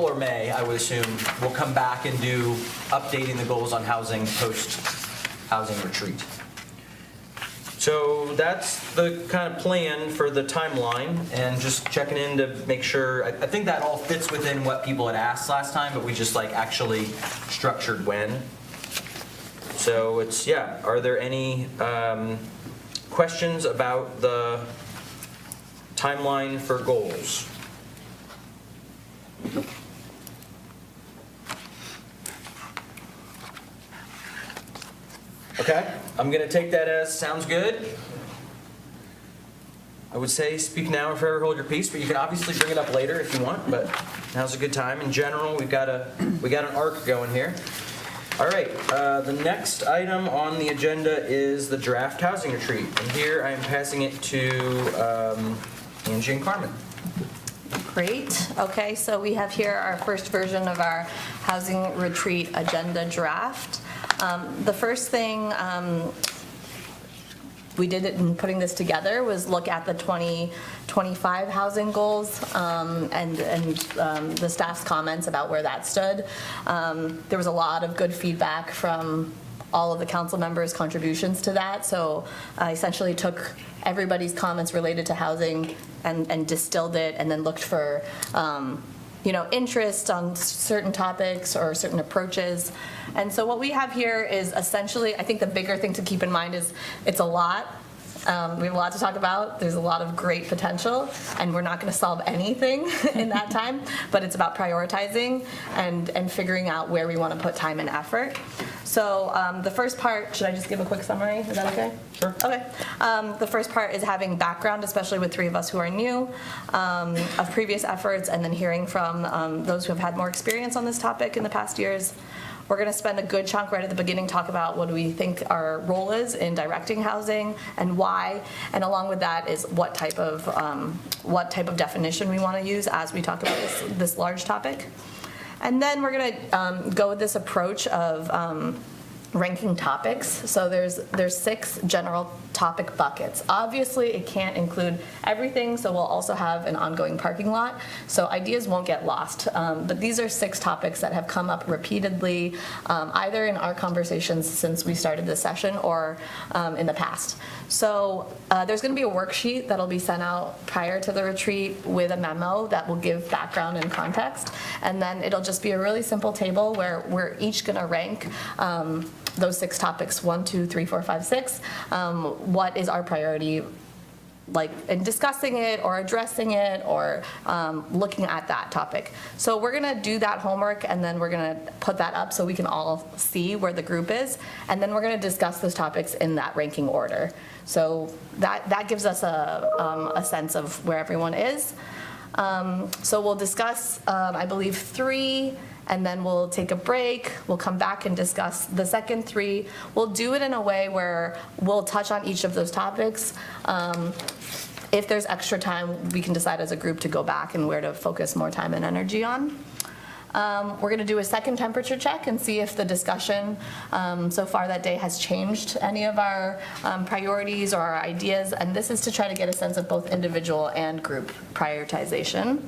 or May, I would assume, we'll come back and do updating the goals on housing post-housing retreat. So that's the kind of plan for the timeline, and just checking in to make sure. I think that all fits within what people had asked last time, but we just actually structured when. So it's, are there any questions about the timeline for goals? Okay, I'm going to take that as sounds good. I would say speak now or forever hold your peace, but you can obviously bring it up later if you want, but now's a good time. In general, we got an arc going here. All right, the next item on the agenda is the draft housing retreat. And here I am passing it to Angie and Carmen. Great. Okay, so we have here our first version of our housing retreat agenda draft. The first thing we did in putting this together was look at the 2025 housing goals and the staff's comments about where that stood. There was a lot of good feedback from all of the council members' contributions to that. So I essentially took everybody's comments related to housing and distilled it, and then looked for interest on certain topics or certain approaches. And so what we have here is essentially, I think the bigger thing to keep in mind is it's a lot. We have a lot to talk about. There's a lot of great potential, and we're not going to solve anything in that time, but it's about prioritizing and figuring out where we want to put time and effort. So the first part, should I just give a quick summary? Is that okay? Sure. Okay. The first part is having background, especially with three of us who are new, of previous efforts, and then hearing from those who have had more experience on this topic in the past years. We're going to spend a good chunk right at the beginning talk about what do we think our role is in directing housing and why, and along with that is what type of definition we want to use as we talk about this large topic. And then we're going to go with this approach of ranking topics. So there's 6 general topic buckets. Obviously, it can't include everything, so we'll also have an ongoing parking lot, so ideas won't get lost. But these are 6 topics that have come up repeatedly, either in our conversations since we started this session or in the past. So there's going to be a worksheet that'll be sent out prior to the retreat with a memo that will give background and context, and then it'll just be a really simple table where we're each going to rank those 6 topics, 1, 2, 3, 4, 5, 6. What is our priority, like in discussing it or addressing it or looking at that topic. So we're gonna do that homework, and then we're gonna put that up so we can all see where the group is, and then we're gonna discuss those topics in that ranking order. So that gives us a sense of where everyone is. So we'll discuss, I believe, 3, and then we'll take a break. We'll come back and discuss the second 3. We'll do it in a way where we'll touch on each of those topics. If there's extra time, we can decide as a group to go back and where to focus more time and energy on. We're going to do a second temperature check and see if the discussion so far that day has changed any of our priorities or our ideas. And this is to try to get a sense of both individual and group prioritization.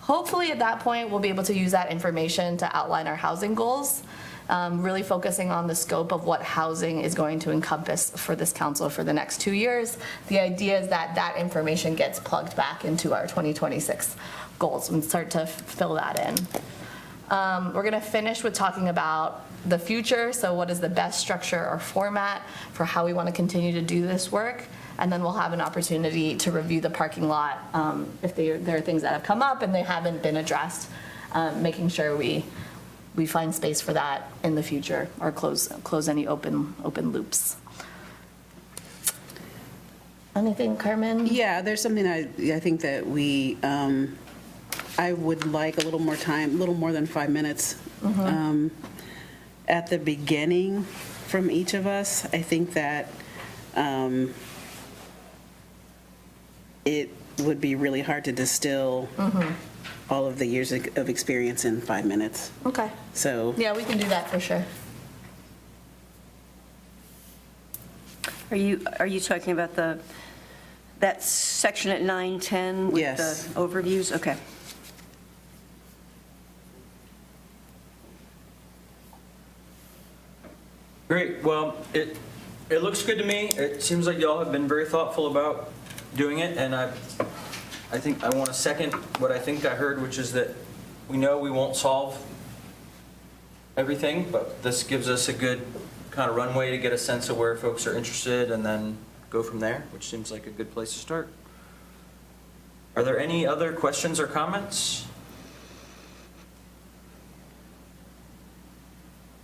Hopefully at that point, we'll be able to use that information to outline our housing goals, really focusing on the scope of what housing is going to encompass for this council for the next 2 years. The idea is that that information gets plugged back into our 2026 goals and start to fill that in. We're going to finish with talking about the future, so what is the best structure or format for how we want to continue to do this work. And then we'll have an opportunity to review the parking lot if there are things that have come up and they haven't been addressed, making sure we find space for that in the future or close any open loops. Anything, Carmen? Yeah, there's something I think that I would like a little more time, a little more than 5 minutes at the beginning from each of us. I think that it would be really hard to distill all of the years of experience in 5 minutes. Okay. So yeah, we can do that for sure. Are you talking about that section at 9:10 with Yes. the overviews? Okay. Great, well, it looks good to me. It seems like y'all have been very thoughtful about doing it, and I think I want to second what I think I heard, which is that we know we won't solve everything, but this gives us a good kind of runway to get a sense of where folks are interested and then go from there, which seems like a good place to start. Are there any other questions or comments?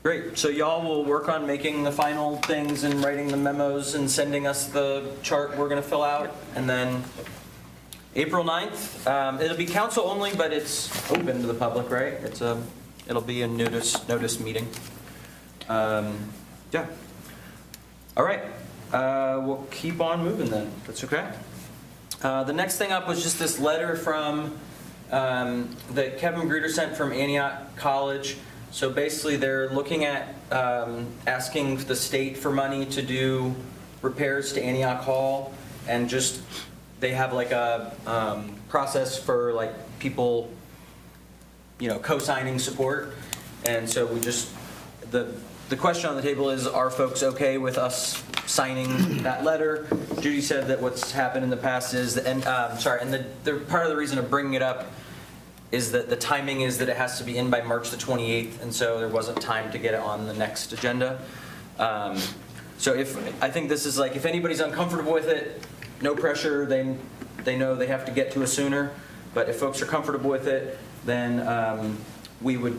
Great, so y'all will work on making the final things and writing the memos and sending us the chart we're gonna fill out, and then April 9th, it'll be council only, but it's open to the public, right? It'll be a notice meeting. Yeah. All right, we'll keep on moving then, if that's okay. The next thing up was just this letter from, that Kevin Gruder sent from Antioch College. So basically, they're looking at asking the state for money to do repairs to Antioch Hall, and just, they have like a process for like people, co-signing support. And so we just, the question on the table is, are folks okay with us signing that letter? Judy said that what's happened in the past is, and the part of the reason of bringing it up is that the timing is that it has to be in by March the 28th, and so there wasn't time to get it on the next agenda. So I think this is like, if anybody's uncomfortable with it, no pressure, they know they have to get to us sooner. But if folks are comfortable with it, then we would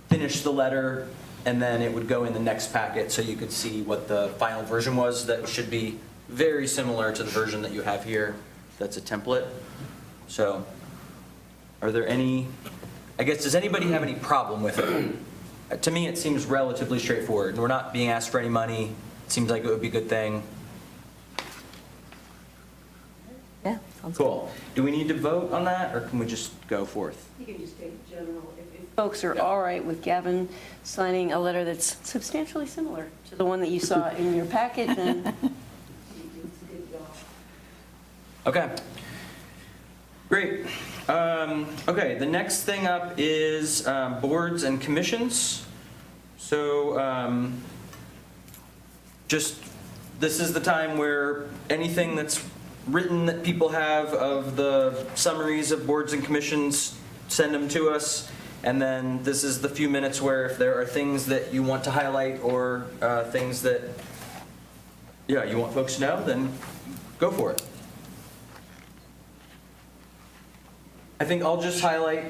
finish the letter, and then it would go in the next packet so you could see what the final version was. That should be very similar to the version that you have here. That's a template. So are there any, does anybody have any problem with it? To me, it seems relatively straightforward. We're not being asked for any money. It seems like it would be a good thing. Yeah, sounds Cool. Do we need to vote on that, or can we just go forth? You can just state general, if folks are all right with Gavin signing a letter that's substantially similar to the one that you saw in your packet, then Okay. Great. Okay, the next thing up is boards and commissions. So this is the time where anything that's written that people have of the summaries of boards and commissions, send them to us. And then this is the few minutes where if there are things that you want to highlight or things that, yeah, you want folks to know, then go for it. I think I'll just highlight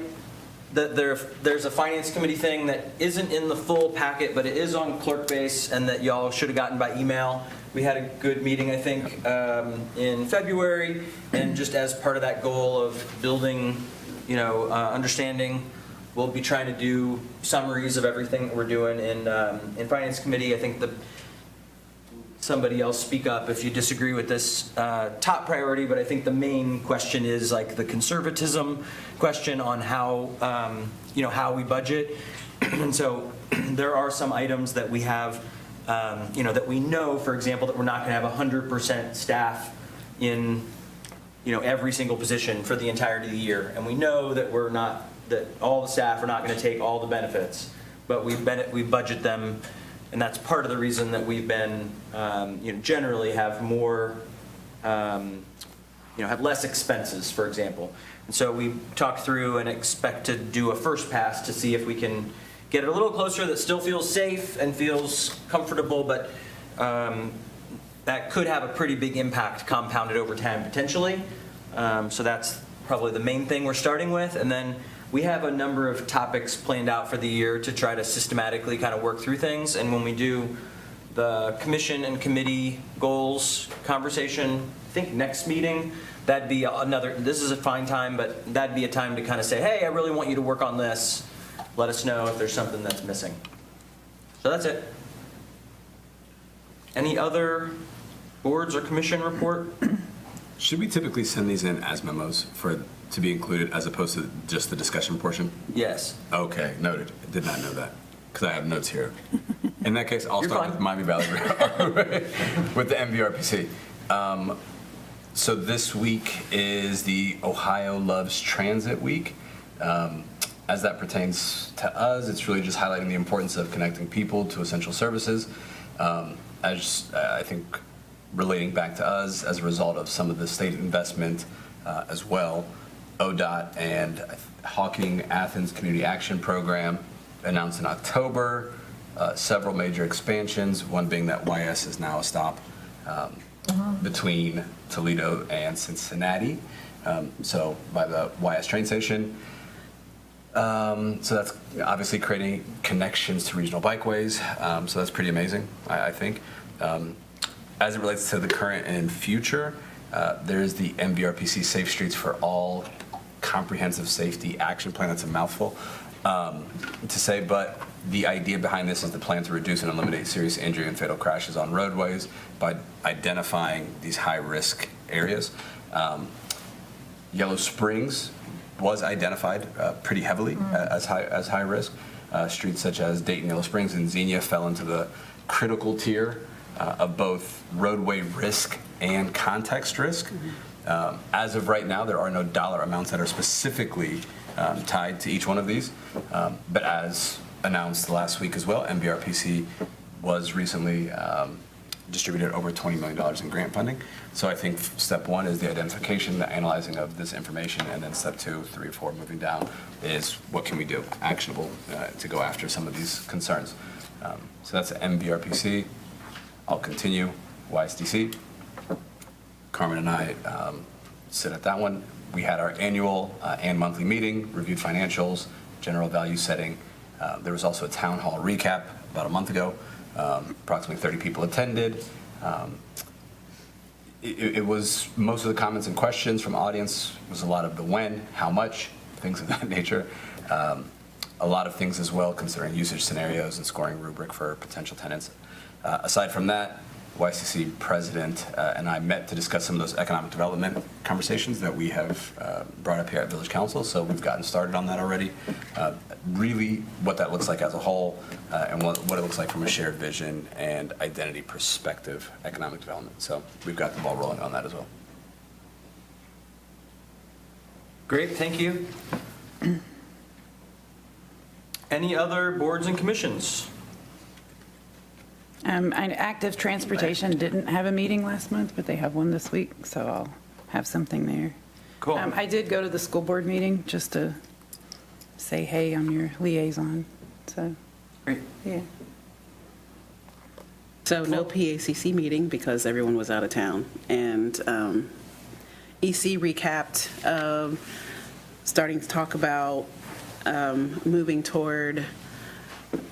that there's a finance committee thing that isn't in the full packet, but it is on Clerkbase and that y'all should have gotten by email. We had a good meeting, I think, in February, and just as part of that goal of building, understanding, we'll be trying to do summaries of everything that we're doing in finance committee. I think somebody else speak up if you disagree with this top priority, but I think the main question is like the conservatism question on how, how we budget. And so there are some items that we have, that we know, for example, that we're not going to have 100% staff in, every single position for the entirety of the year. And we know that that all the staff are not going to take all the benefits, but we budget them. And that's part of the reason that we've been, generally have more, have less expenses, for example. And so we talked through and expect to do a first pass to see if we can get it a little closer that still feels safe and feels comfortable, but that could have a pretty big impact compounded over time potentially. So that's probably the main thing we're starting with. And then we have a number of topics planned out for the year to try to systematically kind of work through things. And when we do the commission and committee goals conversation, I think next meeting, that'd be this is a fine time, but that'd be a time to kind of say, hey, I really want you to work on this. Let us know if there's something that's missing. So that's it. Any other boards or commission report? Should we typically send these in as memos to be included as opposed to just the discussion portion? Yes. Okay, noted. I did not know that because I have notes here. In that case, I'll You're start fine. with Miami Valley with the MVRPC. So this week is the Ohio Loves Transit Week. As that pertains to us, it's really just highlighting the importance of connecting people to essential services. As I think relating back to us as a result of some of the state investment as well. ODOT and Hawking Athens Community Action Program announced in October several major expansions, one being that YS is now a stop between Toledo and Cincinnati, so by the YS train station. So that's obviously creating connections to regional bikeways, so that's pretty amazing, I think. As it relates to the current and future, there's the MVRPC Safe Streets for All Comprehensive Safety Action Plan. That's a mouthful to say, but the idea behind this is the plan to reduce and eliminate serious injury and fatal crashes on roadways by identifying these high-risk areas. Yellow Springs was identified pretty heavily as high risk. Streets such as Dayton, Yellow Springs, and Xenia fell into the critical tier of both roadway risk and context risk. As of right now, there are no dollar amounts that are specifically tied to each one of these. But as announced last week as well, MVRPC was recently distributed over $20 million in grant funding. So I think step one is the identification, the analyzing of this information, and then step 2, 3, 4, moving down is what can we do, actionable, to go after some of these concerns. So that's MVRPC. I'll continue. YSDC. Carmen and I sit at that one. We had our annual and monthly meeting, reviewed financials, general value setting. There was also a town hall recap about a month ago. Approximately 30 people attended. It was, most of the comments and questions from audience was a lot of the when, how much, things of that nature. A lot of things as well considering usage scenarios and scoring rubric for potential tenants. Aside from that, YCC president and I met to discuss some of those economic development conversations that we have brought up here at Village Council. So we've gotten started on that already. Really what that looks like as a whole and what it looks like from a shared vision and identity perspective, economic development. So we've got the ball rolling on that as well. Great, thank you. Any other boards and commissions? Active Transportation didn't have a meeting last month, but they have one this week, so I'll have something there. Cool. I did go to the school board meeting just to say, hey, I'm your liaison, so, Great. yeah. So no PACC meeting because everyone was out of town. And EC recapped, starting to talk about moving toward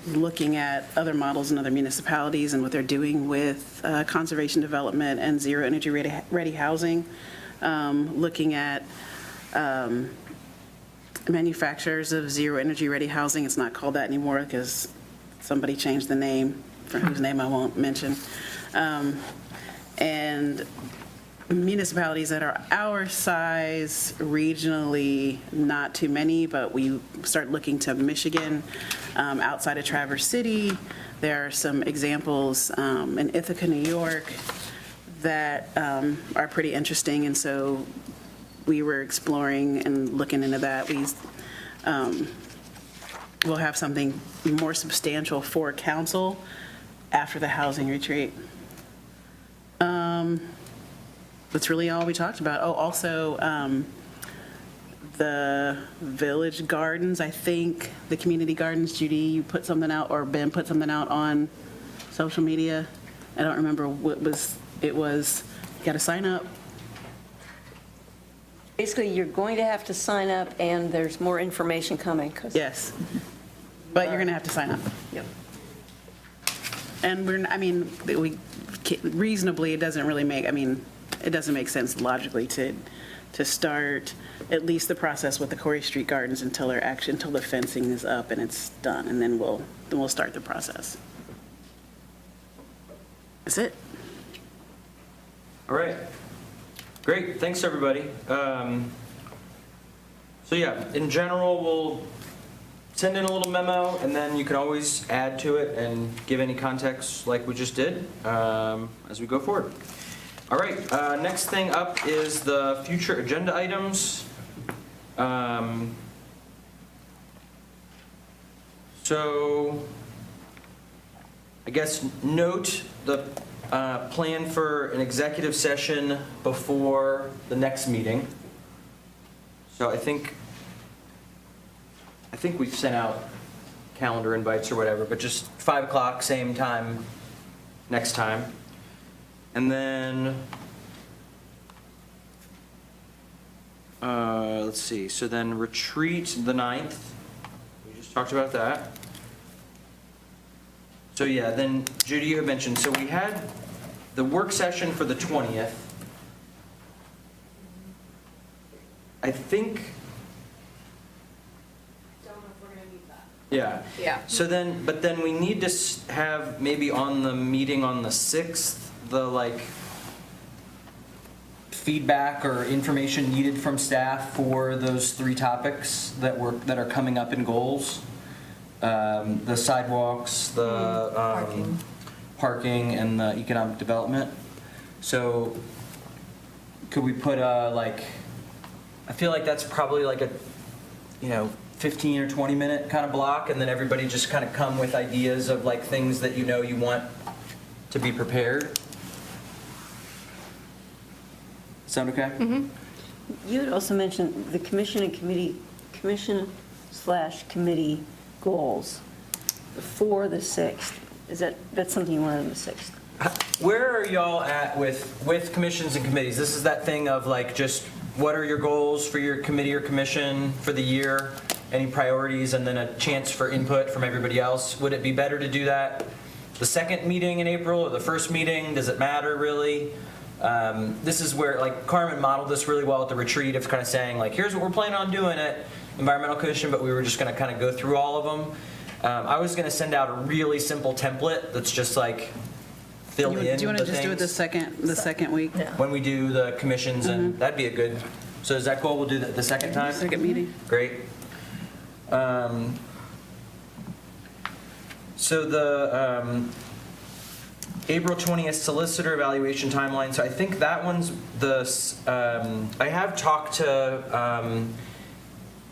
looking at other models in other municipalities and what they're doing with conservation development and zero energy ready housing. Looking at manufacturers of zero energy ready housing. It's not called that anymore because somebody changed the name, for whose name I won't mention. And municipalities that are our size, regionally, not too many, but we start looking to Michigan, outside of Traverse City. There are some examples in Ithaca, New York, that are pretty interesting, and so we were exploring and looking into that. We'll have something more substantial for council after the housing retreat. That's really all we talked about. Oh, also, the village gardens, I think, the community gardens, Judy, you put something out, or Ben put something out on social media. I don't remember what it was, you got to sign up. Basically, you're going to have to sign up, and there's more information coming. Yes, but you're going to have to sign up. Yep. And we reasonably, it doesn't make sense logically to start at least the process with the Corey Street Gardens until the fencing is up and it's done, and then we'll start the process. That's it. All right. Great, thanks, everybody. So yeah, in general, we'll send in a little memo, and then you can always add to it and give any context like we just did as we go forward. All right, next thing up is the future agenda items. So I guess note the plan for an executive session before the next meeting. So I think we've sent out calendar invites or whatever, but just 5 o'clock, same time next time. And then, let's see, so then retreat the 9th. We just talked about that. So yeah, then Judy, you had mentioned, so we had the work session for the 20th. I think. Don't know if we're going to need that. Yeah. Yeah. So then, but then we need to have maybe on the meeting on the 6th, the feedback or information needed from staff for those 3 topics that are coming up in goals. The sidewalks, the parking, and the economic development. So could we put I feel like that's probably like a 15 or 20 minute kind of block, and then everybody just kind of come with ideas of things that you want to be prepared. Sound okay? Mm-hmm. You had also mentioned the commission/committee goals before the 6th. That's something you want on the 6th? Where are y'all at with commissions and committees? This is that thing of just what are your goals for your committee or commission for the year, any priorities, and then a chance for input from everybody else. Would it be better to do that the second meeting in April or the first meeting? Does it matter really? This is where Carmen modeled this really well at the retreat of kind of saying here's what we're planning on doing at Environmental Commission, but we were just going to kind of go through all of them. I was going to send out a really simple template that's just fill in the things. Do you want to just do it the second week? Yeah. When we do the commissions, and that'd be a good. So is that cool? We'll do that the second time. Second meeting. Great. So April 20th solicitor evaluation timeline. So I think that one's I have talked to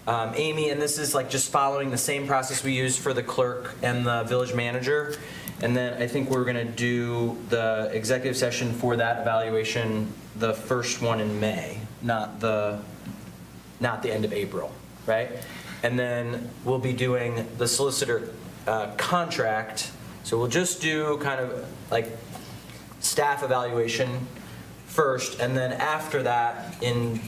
Amy, and this is like just following the same process we used for the clerk and the village manager. And then I think we're going to do the executive session for that evaluation, the first one in May, not the end of April, right? And then we'll be doing the solicitor contract. So we'll just do kind of like staff evaluation first, and then after that, in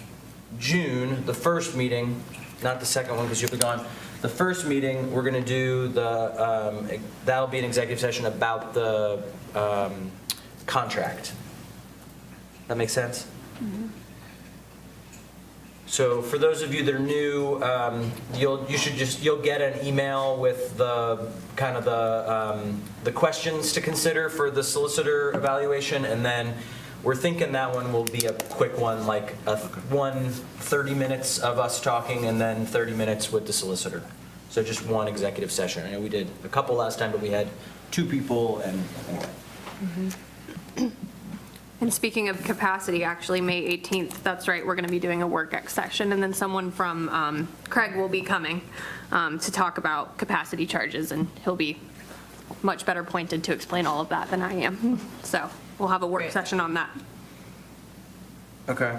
June, the first meeting, not the second one because you'll be gone, the first meeting, we're going to do that'll be an executive session about the contract. That makes sense? So for those of you that are new, you'll get an email with the kind of the questions to consider for the solicitor evaluation, and then we're thinking that one will be a quick one, like 30 minutes of us talking and then 30 minutes with the solicitor. So just one executive session. I know we did a couple last time, but we had 2 people, and anyway. And speaking of capacity, actually, May 18th, that's right, we're going to be doing a work session, and then someone from Craig will be coming to talk about capacity charges, and he'll be much better pointed to explain all of that than I am. So we'll have a work session on that. Okay.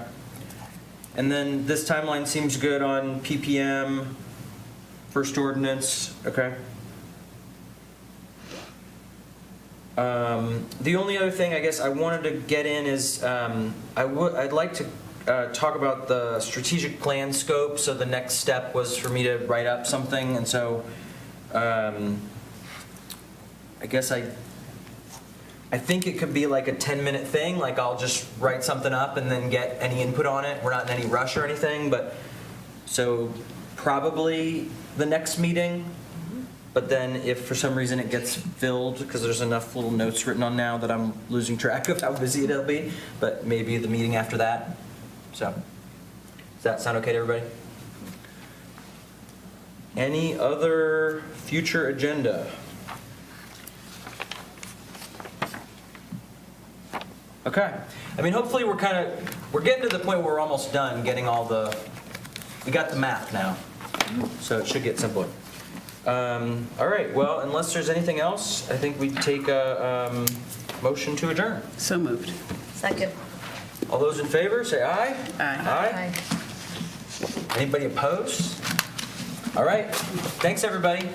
And then this timeline seems good on PPM, first ordinance, okay. The only other thing I guess I wanted to get in is I'd like to talk about the strategic plan scope. So the next step was for me to write up something, and so I guess I think it could be like a 10-minute thing. Like I'll just write something up and then get any input on it. We're not in any rush or anything, but so probably the next meeting. But then if for some reason it gets filled, because there's enough little notes written on now that I'm losing track of how busy it'll be, but maybe the meeting after that. So, does that sound okay to everybody? Any other future agenda? Okay. I mean, hopefully we're getting to the point where we're almost done getting we got the map now. So it should get simpler. All right, well, unless there's anything else, I think we take a motion to adjourn. So moved. Second. All those in favor, say aye. Aye. Anybody opposed? All right, thanks, everybody.